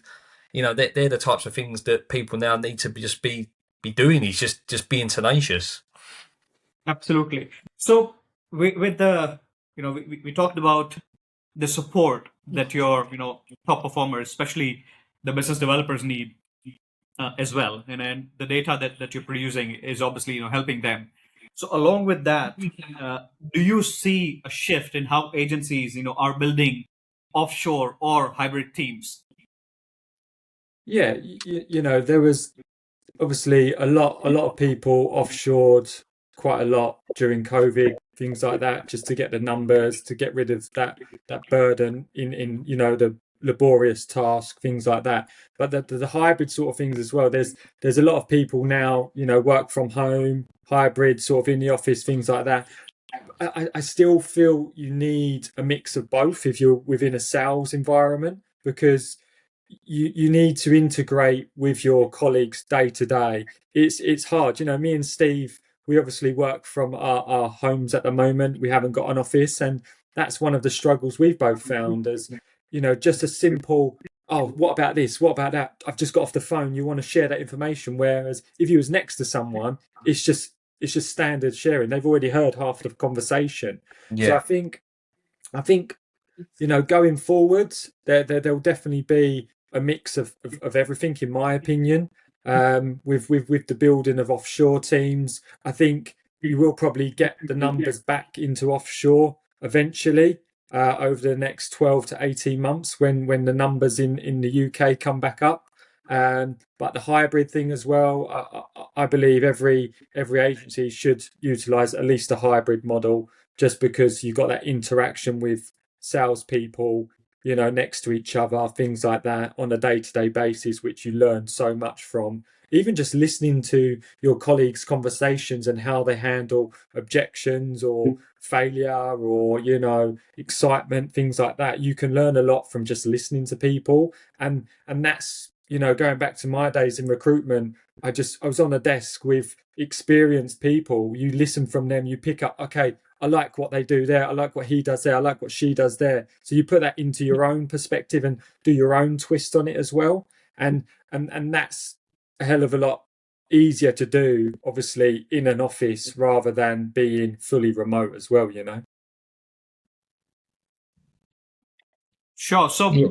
they're the types of things that people now need to be doing. Is just being tenacious. Absolutely. So with the, we talked about the support that your, top performers, especially the business developers, need as well. And then the data that you're producing is obviously, helping them. So along with that, do you see a shift in how agencies, are building offshore or hybrid teams? Yeah, there was obviously a lot of people offshored quite a lot during COVID, things like that, just to get the numbers, to get rid of that burden in the laborious task, things like that. But the hybrid sort of things as well. There's a lot of people now, work from home, hybrid sort of in the office, things like that. I still feel you need a mix of both if you're within a sales environment, because you need to integrate with your colleagues day to day. It's hard. Me and Steve, we obviously work from our homes at the moment. We haven't got an office, and that's one of the struggles we've both found. As just a simple, oh, what about this, what about that, I've just got off the phone, you want to share that information. Whereas if you was next to someone, it's just standard sharing. They've already heard half the conversation. So Yeah. I think going forwards, there'll definitely be a mix of everything, in my opinion. With the building of offshore teams, I think you will probably get the numbers back into offshore eventually, over the next 12 to 18 months, when the numbers in the UK come back up. But the hybrid thing as well, I believe every agency should utilize at least a hybrid model, just because you've got that interaction with salespeople, next to each other, things like that on a day-to-day basis, which you learn so much from. Even just listening to your colleagues' conversations and how they handle objections or failure or, excitement, things like that. You can learn a lot from just listening to people. And that's, going back to my days in recruitment, I was on a desk with experienced people. You listen from them, you pick up, okay, I like what they do there, I like what he does there, I like what she does there. So you put that into your own perspective and do your own twist on it as well. And that's a hell of a lot easier to do, obviously, in an office rather than being fully remote as well. Sure. So Yeah.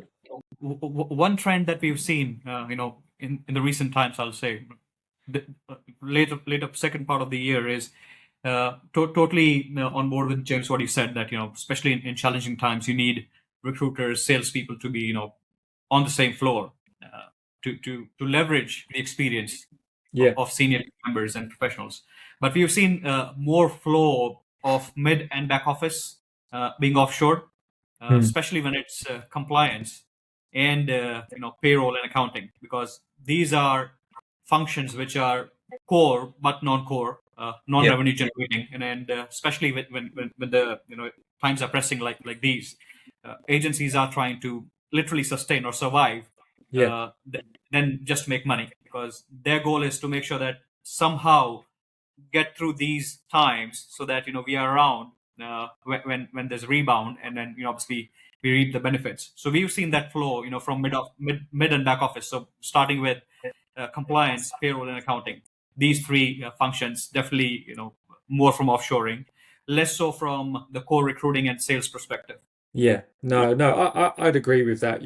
one trend that we've seen, in the recent times, I'll say, the later second part of the year is totally on board with James what he said, that especially in challenging times, you need recruiters, salespeople to be on the same floor, to leverage the experience Yeah. of senior members and professionals. But we've seen more flow of mid and back office being offshore, especially when it's compliance and payroll and accounting, because these are functions which are core but non-core, non-revenue generating, and especially when the times are pressing like these, agencies are trying to literally sustain or survive, Yeah. than just make money, because their goal is to make sure that somehow get through these times so that we are around when there's a rebound, and then obviously we reap the benefits. So we've seen that flow from mid and back office. So starting with compliance, payroll, and accounting, these three functions definitely more from offshoring, less so from the core recruiting and sales perspective. Yeah, no, I'd agree with that.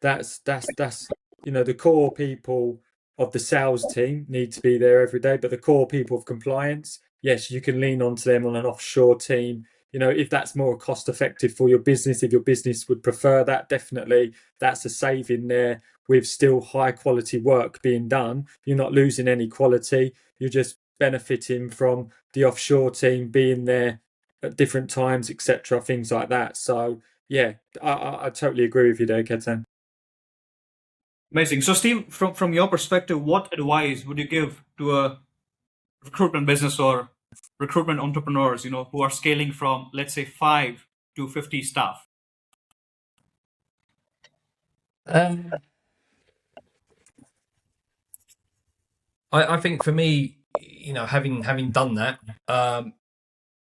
That's the core people of the sales team need to be there every day, but the core people of compliance, yes, you can lean onto them on an offshore team. If that's more cost effective for your business, if your business would prefer that, definitely that's a saving there, with still high quality work being done. You're not losing any quality. You're just benefiting from the offshore team being there at different times, etc., things like that. So yeah, I totally agree with you there, Ketan. Amazing. So, Steve, from your perspective, what advice would you give to a recruitment business or recruitment entrepreneurs, who are scaling from, let's say, 5 to 50 staff? Um, I think for me, having done that,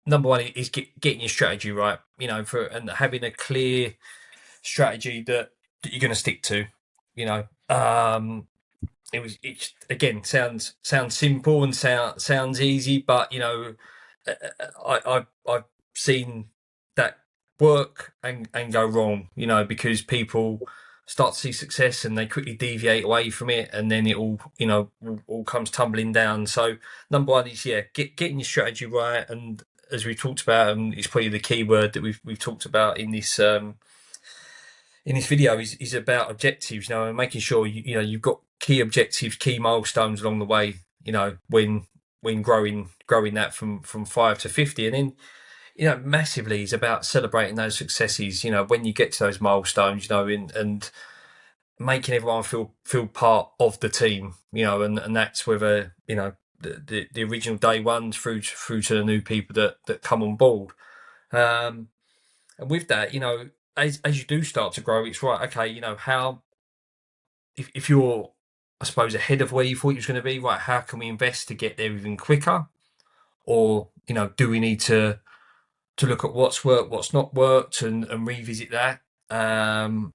number one is getting your strategy right. And having a clear strategy that you're going to stick to. It again sounds simple and sounds easy, but I've seen that work and go wrong, because people start to see success and they quickly deviate away from it, and then it all comes tumbling down. So number one is getting your strategy right, and as we talked about, it's probably the key word that we've talked about in this video is about objectives, and making sure you've got key objectives, key milestones along the way, when growing that from 5 to 50. And then massively is about celebrating those successes, when you get to those milestones, and making everyone feel part of the team, and that's whether the original day ones through to the new people that come on board. And with that, as you do start to grow, it's right. Okay, how if you're, I suppose, ahead of where you thought you was going to be, right? How can we invest to get there even quicker? Or do we need to look at what's worked, what's not worked, and revisit that? And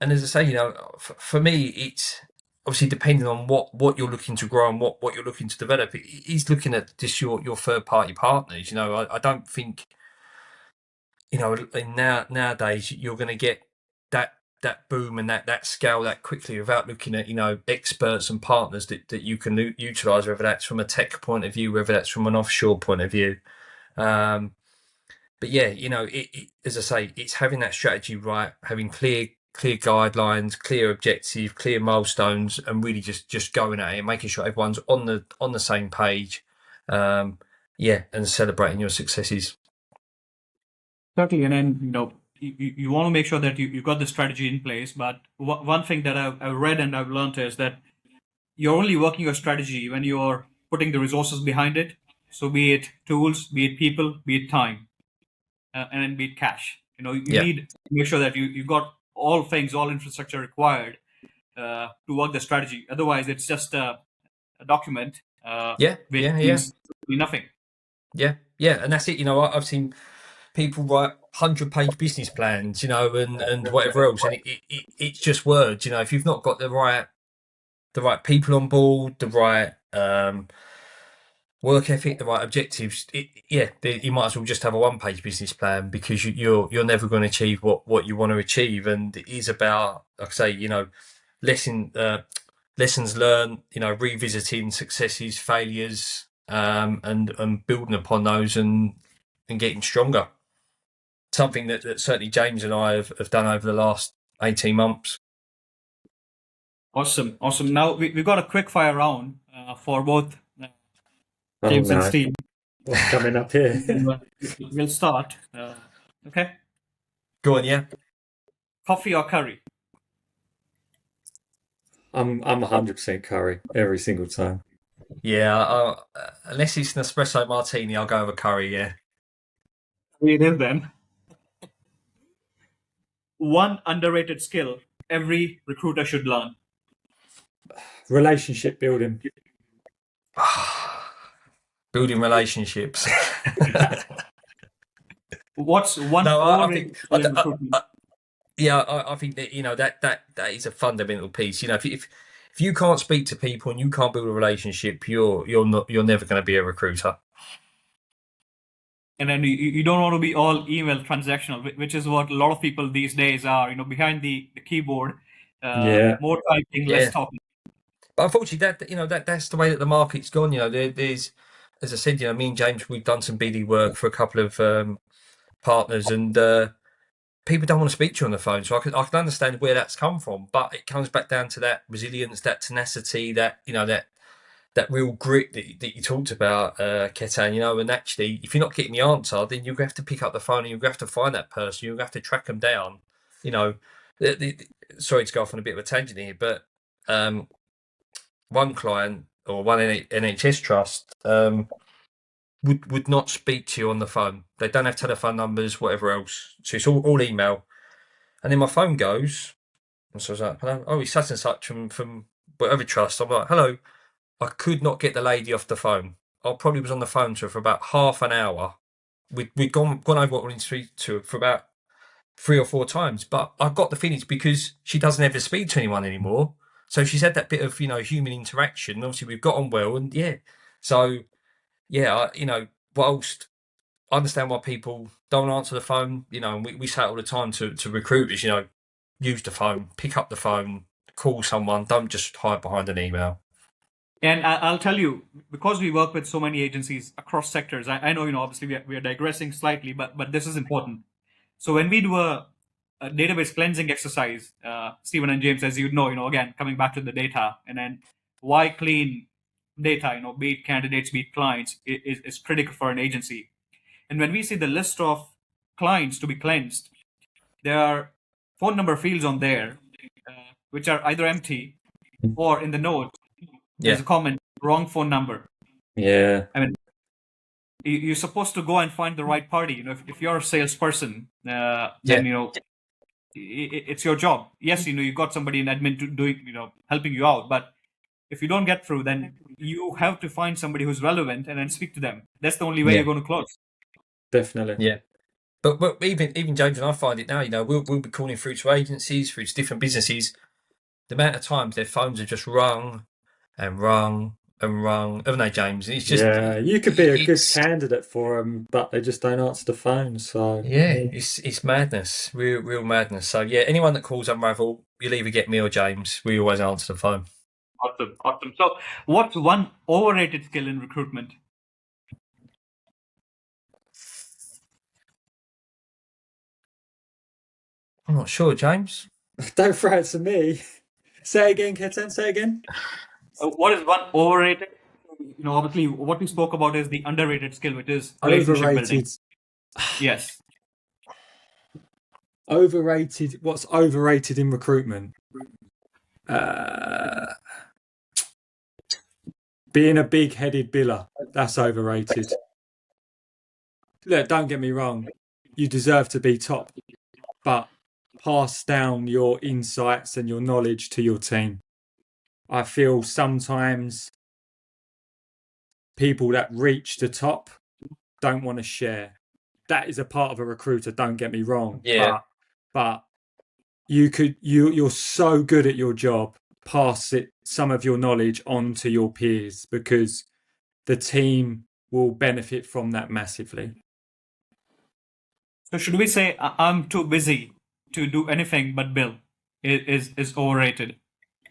as I say, for me, it's obviously depending on what you're looking to grow and what you're looking to develop. It is looking at just your third party partners. I don't think nowadays you're going to get that boom and that scale that quickly without looking at experts and partners that you can utilize, whether that's from a tech point of view, whether that's from an offshore point of view. But yeah, as I say, it's having that strategy right, having clear guidelines, clear objectives, clear milestones, and really just going at it, making sure everyone's on the same page. And celebrating your successes. Certainly, and then you want to make sure that you've got the strategy in place. But one thing that I've read and I've learned is that you're only working your strategy when you're putting the resources behind it. So be it tools, be it people, be it time, and then be it cash. You need to make sure that you've got all things, all infrastructure required to work the strategy. Otherwise, it's just a document which means nothing. Yeah, and that's it. I've seen people write 100-page business plans, and whatever else, and it's just words. If you've not got the right people on board, the right work ethic, the right objectives, you might as well just have a 1-page business plan, because you're never going to achieve what you want to achieve. And it is about, like I say, lessons learned, revisiting successes, failures, and building upon those and getting stronger. Something that certainly James and I have done over the last 18 months. Awesome. Now we've got a quick fire round for both James and Steve. What's coming up here? We'll start. Okay. Go on, yeah. Coffee or curry? I'm 100% curry every single time. Yeah, unless it's an espresso martini, I'll go with a curry. Yeah. It is then. One underrated skill every recruiter should learn. Relationship building. Building relationships. What's one? No, I think. I think that that is a fundamental piece. If you can't speak to people and you can't build a relationship, you're never going to be a recruiter. And then you don't want to be all email transactional, which is what a lot of people these days are. Behind the keyboard, more typing, less talking. But unfortunately, that's the way that the market's gone. There's, as I said, me and James, we've done some BD work for a couple of partners, and people don't want to speak to you on the phone. So I can understand where that's come from, but it comes back down to that resilience, that tenacity, that that real grit that you talked about, Ketan, you know, and actually, if you're not getting the answer, then you're going to have to pick up the phone and you're going to have to find that person. You're going to have to track them down. You know, sorry to go off on a bit of a tangent here, but one client or one NHS trust would not speak to you on the phone. They don't have telephone numbers, whatever else. So it's all email. And then my phone goes, and so I was like, hello, oh, it's such and such from whatever trust. I'm like, hello. I could not get the lady off the phone. I probably was on the phone to her for about half an hour. We'd gone over what we need to speak to her for about 3 or 4 times, but I got the feeling it's because she doesn't ever speak to anyone anymore. So she's had that bit of, you know, human interaction. Obviously, we've got on well, and yeah. So yeah, you know, whilst I understand why people don't answer the phone, you know, and we say it all the time to recruiters, you know, use the phone, pick up the phone, call someone, don't just hide behind an email. And I'll tell you, because we work with so many agencies across sectors, I know, you know, obviously we are digressing slightly, but this is important. So when we do a database cleansing exercise, Stephen and James, as you know, again, coming back to the data, and then why clean data, you know, be it candidates, be it clients, is critical for an agency. And when we see the list of clients to be cleansed, there are phone number fields on there, which are either empty or in the note, there's a comment, wrong phone number. Yeah. I mean, you're supposed to go and find the right party. You know, if you're a salesperson, then, you know, it's your job. Yes, you know, you've got somebody in admin to doing, you know, helping you out. But if you don't get through, then you have to find somebody who's relevant and then speak to them. That's the only way you're going to close. Definitely. Yeah. But even James and I find it now, you know, we'll be calling through to agencies, through to different businesses. The amount of times their phones are just rung and rung and rung, haven't they, James? It's just you could be a good candidate for them, but they just don't answer the phone. So it's madness, real madness. So yeah, anyone that calls Unravel, you'll either get me or James. We always answer the phone. Awesome. So, what's one overrated skill in recruitment? I'm not sure, James. Don't throw it to me. Say again, Ketan. Say again. What is one overrated? You know, obviously, what we spoke about is the underrated skill, which is relationship building. Yes. Overrated. What's overrated in recruitment? Being a big-headed biller. That's overrated. Look, don't get me wrong. You deserve to be top, but pass down your insights and your knowledge to your team. I feel sometimes people that reach the top don't want to share. That is a part of a recruiter, don't get me wrong. Yeah. But you're so good at your job, pass some of your knowledge on to your peers, because the team will benefit from that massively. So should we say I'm too busy to do anything but bill is overrated?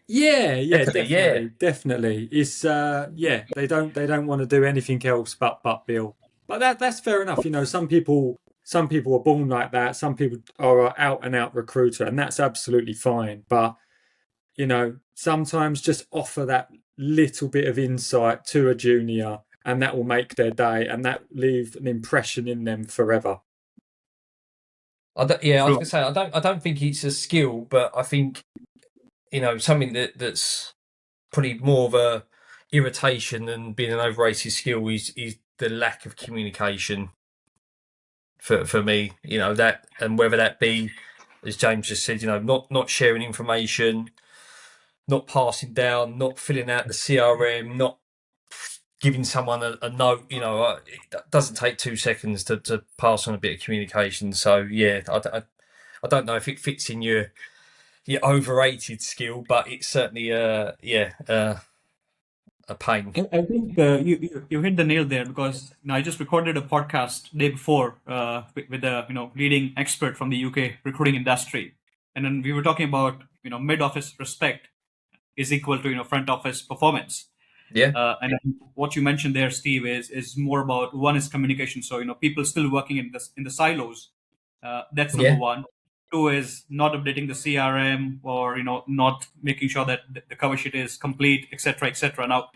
Yeah, Definitely. definitely. It's they don't want to do anything else but bill. But that's fair enough. You know, some people are born like that. Some people are an out and out recruiter, and that's absolutely fine. But you know, sometimes just offer that little bit of insight to a junior, and that will make their day, and that leave an impression in them forever. I was going to say I don't think it's a skill, but I think, you know, something that's probably more of a irritation than being an overrated skill is the lack of communication. For me, you know, that, and whether that be, as James just said, you know, not sharing information, not passing down, not filling out the CRM, not giving someone a note. You know, it doesn't take 2 seconds to pass on a bit of communication. So yeah, I don't know if it fits in your overrated skill, but it's certainly a pain. I think you hit the nail there, because I just recorded a podcast day before with a leading expert from the UK recruiting industry, and then we were talking about mid office respect is equal to front office performance. And what you mentioned there, Steve, is more about, one is communication. So people still working in the silos. That's number one. Two is not updating the CRM, or not making sure that the cover sheet is complete, etc., etc. Now,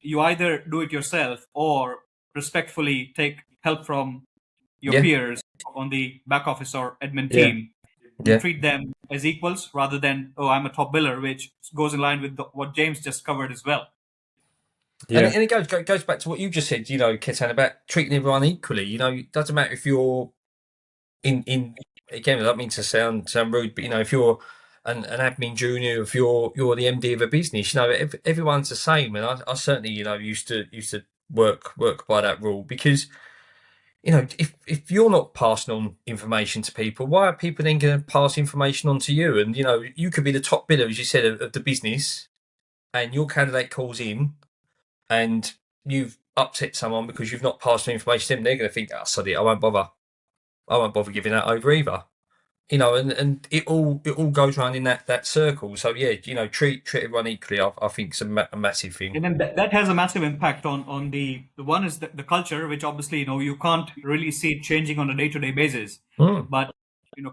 you either do it yourself or respectfully take help from your Yeah. peers on the back office or admin Yeah. team. You Yeah. treat them as equals rather than, oh, I'm a top biller, which goes in line with what James just covered as well. Yeah. And it goes back to what you just said, Ketan, about treating everyone equally. It doesn't matter if you're in again, I don't mean to sound rude, but if you're an admin junior, if you're the MD of a business, everyone's the same. And I certainly, used to work by that rule, because if you're not passing on information to people, why are people then going to pass information on to you? And you could be the top bidder, as you said, of the business, and your candidate calls in, and you've upset someone because you've not passed on information to them. They're going to think, "Oh, sod it, I won't bother giving that over either." And it all goes around in that circle. So yeah, treat everyone equally. I think it's a massive thing. And then that has a massive impact on the one is the culture, which obviously you can't really see it changing on a day-to-day basis. But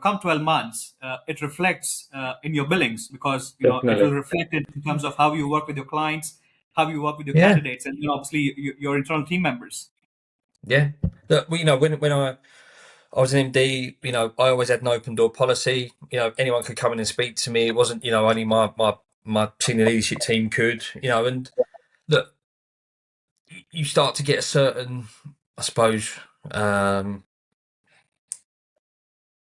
come 12 months, it reflects in your billings, because it Definitely. will reflect in terms of how you work with your clients, how you work with your Yeah. candidates, and obviously your internal team members. Yeah. Look, when I was an MD, I always had an open door policy. Anyone could come in and speak to me. It wasn't, only my senior leadership team could, and look, you start to get a certain, I suppose,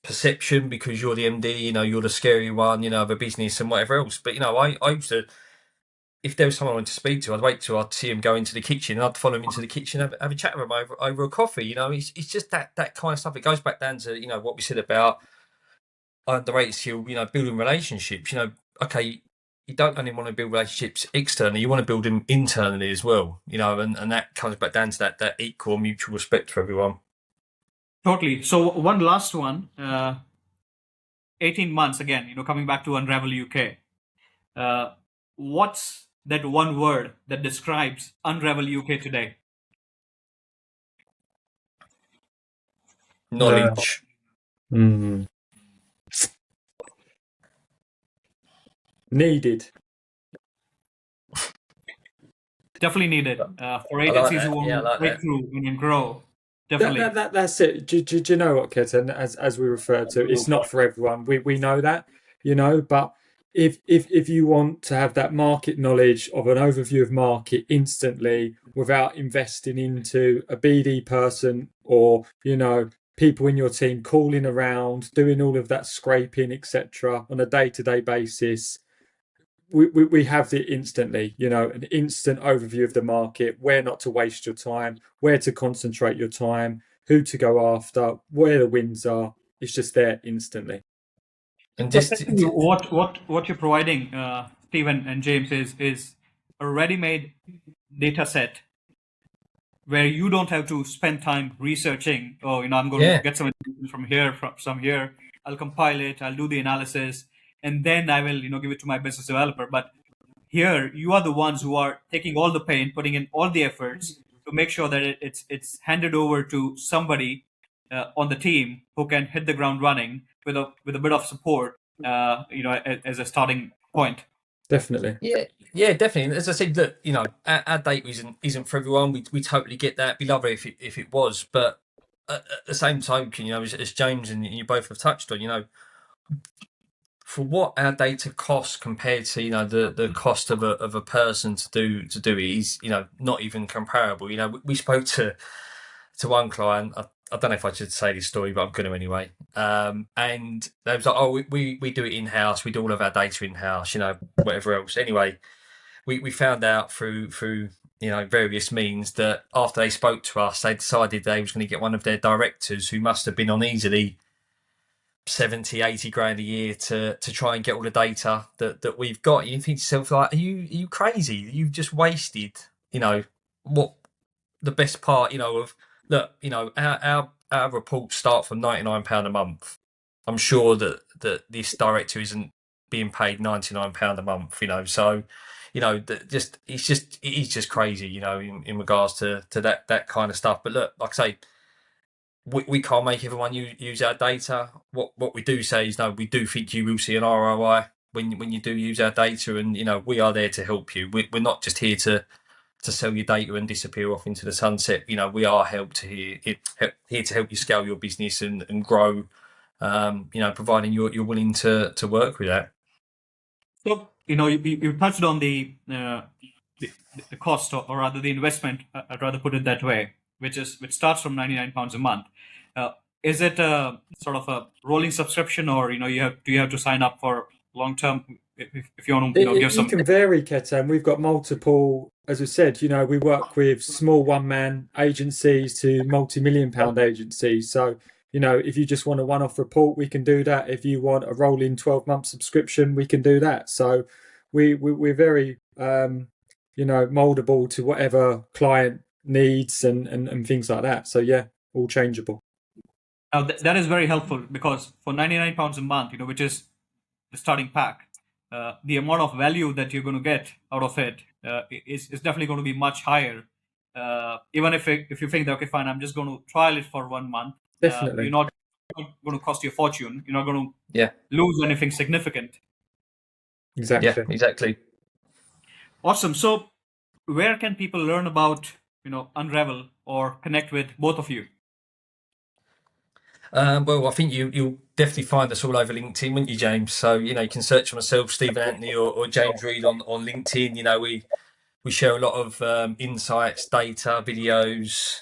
perception, because you're the MD, you're the scary one, of a business and whatever else. But, I used to, if there was someone I wanted to speak to, I'd wait till I'd see him go into the kitchen, and I'd follow him into the kitchen, have a chat with him over a coffee. It's just that kind of stuff. It goes back down to, what we said about underrated skill, building relationships. Okay, you don't only want to build relationships externally, you want to build them internally as well, and that comes back down to that equal mutual respect for everyone. Totally. So one last one, 18 months again, coming back to Unravel UK. What's that one word that describes Unravel UK today? Knowledge. Needed. Definitely needed for agencies who want to break through and grow. Definitely. That's it. Do you know what, Kitten? As we refer to, it's not for everyone. We know that, but if you want to have that market knowledge of an overview of market instantly, without investing into a BD person or people in your team calling around, doing all of that scraping, etc., on a day-to-day basis, we have it instantly, an instant overview of the market, where not to waste your time, where to concentrate your time, who to go after, where the wins are. It's just there instantly. And what you're providing, Stephen and James, is a ready-made data set where you don't have to spend time researching. Oh, I'm going to get some information from here, from some here. I'll compile it. I'll do the analysis, and then I will, give it to my business developer. But here, you are the ones who are taking all the pain, putting in all the efforts to make sure that it's handed over to somebody on the team who can hit the ground running with a bit of support, as a starting point. Definitely. Yeah, definitely. As I said, look, our data isn't for everyone. We totally get that. It'd be lovely if it was, but at the same token, as James and you both have touched on, for what our data costs compared to the cost of a person to do it is not even comparable. We spoke to one client. I don't know if I should say this story, but I'm going to anyway. And they was like, "Oh, we do it in house. We do all of our data in house. Whatever else." Anyway, we found out through various means that after they spoke to us, they decided they was going to get one of their directors, who must have been on easily 70, 80 grand a year, to try and get all the data that we've got. You think to yourself, like, are you crazy? You've just wasted, what the best part, of, look, our reports start from £99 a month. I'm sure that this director isn't being paid £99 a month, so, it is just crazy, in regards to that kind of stuff. But look, like I say, we can't make everyone use our data. What we do say is, no, we do think you will see an ROI when you do use our data, and we are there to help you. We're not just here to sell your data and disappear off into the sunset. We are here to help you scale your business and grow. Providing you're willing to work with that. So, you touched on the cost, or rather the investment. I'd rather put it that way, which starts from £99 a month. Is it a sort of a rolling subscription, or do you have to sign up for long term if you want to give some? It can vary, Ketan. We've got multiple, as I said, we work with small one-man agencies to multi-million-pound agencies. So, if you just want a one-off report, we can do that. If you want a rolling 12-month subscription, we can do that. So we're very, moldable to whatever client needs and things like that. So yeah, all changeable. Now that is very helpful, because for £99 a month, which is the starting pack, the amount of value that you're going to get out of it is definitely going to be much higher. Even if you think that, okay, fine, I'm just going to trial it for 1 month. Definitely. You're not going to cost you a fortune. You're not going to lose anything significant. Exactly. Yeah, exactly. Awesome. So where can people learn about Unravel or connect with both of you? Well, I think you'll definitely find us all over LinkedIn, won't you, James? So you can search for myself, Stephen Anthony, or James Reed on LinkedIn. We share a lot of insights, data, videos,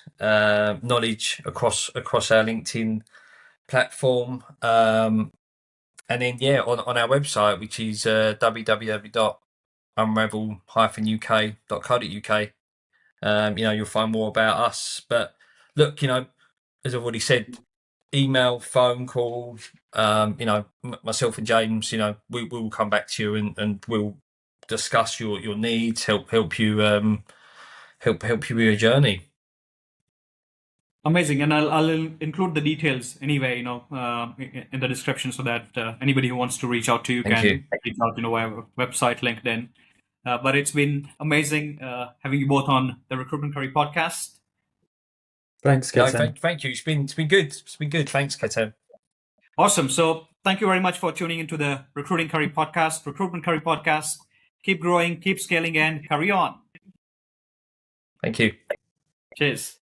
knowledge across our LinkedIn platform. And then on our website, which is www.unravel-uk.co.uk. You'll find more about us. But look, as I've already said, email, phone call, myself and James, we will come back to you and we'll discuss your needs, help you with your journey. Amazing, and I'll include the details anyway, in the description, so that anybody who wants to reach out to you Thank can you. reach out, via website, LinkedIn. But it's been amazing having you both on the Recruitment Curry podcast. Thanks, Ketan. Thank you. It's been good. It's been good. Thanks, Ketan. Awesome. So thank you very much for tuning into the Recruitment Curry podcast. Keep growing, keep scaling, and carry on. Thank you. Cheers.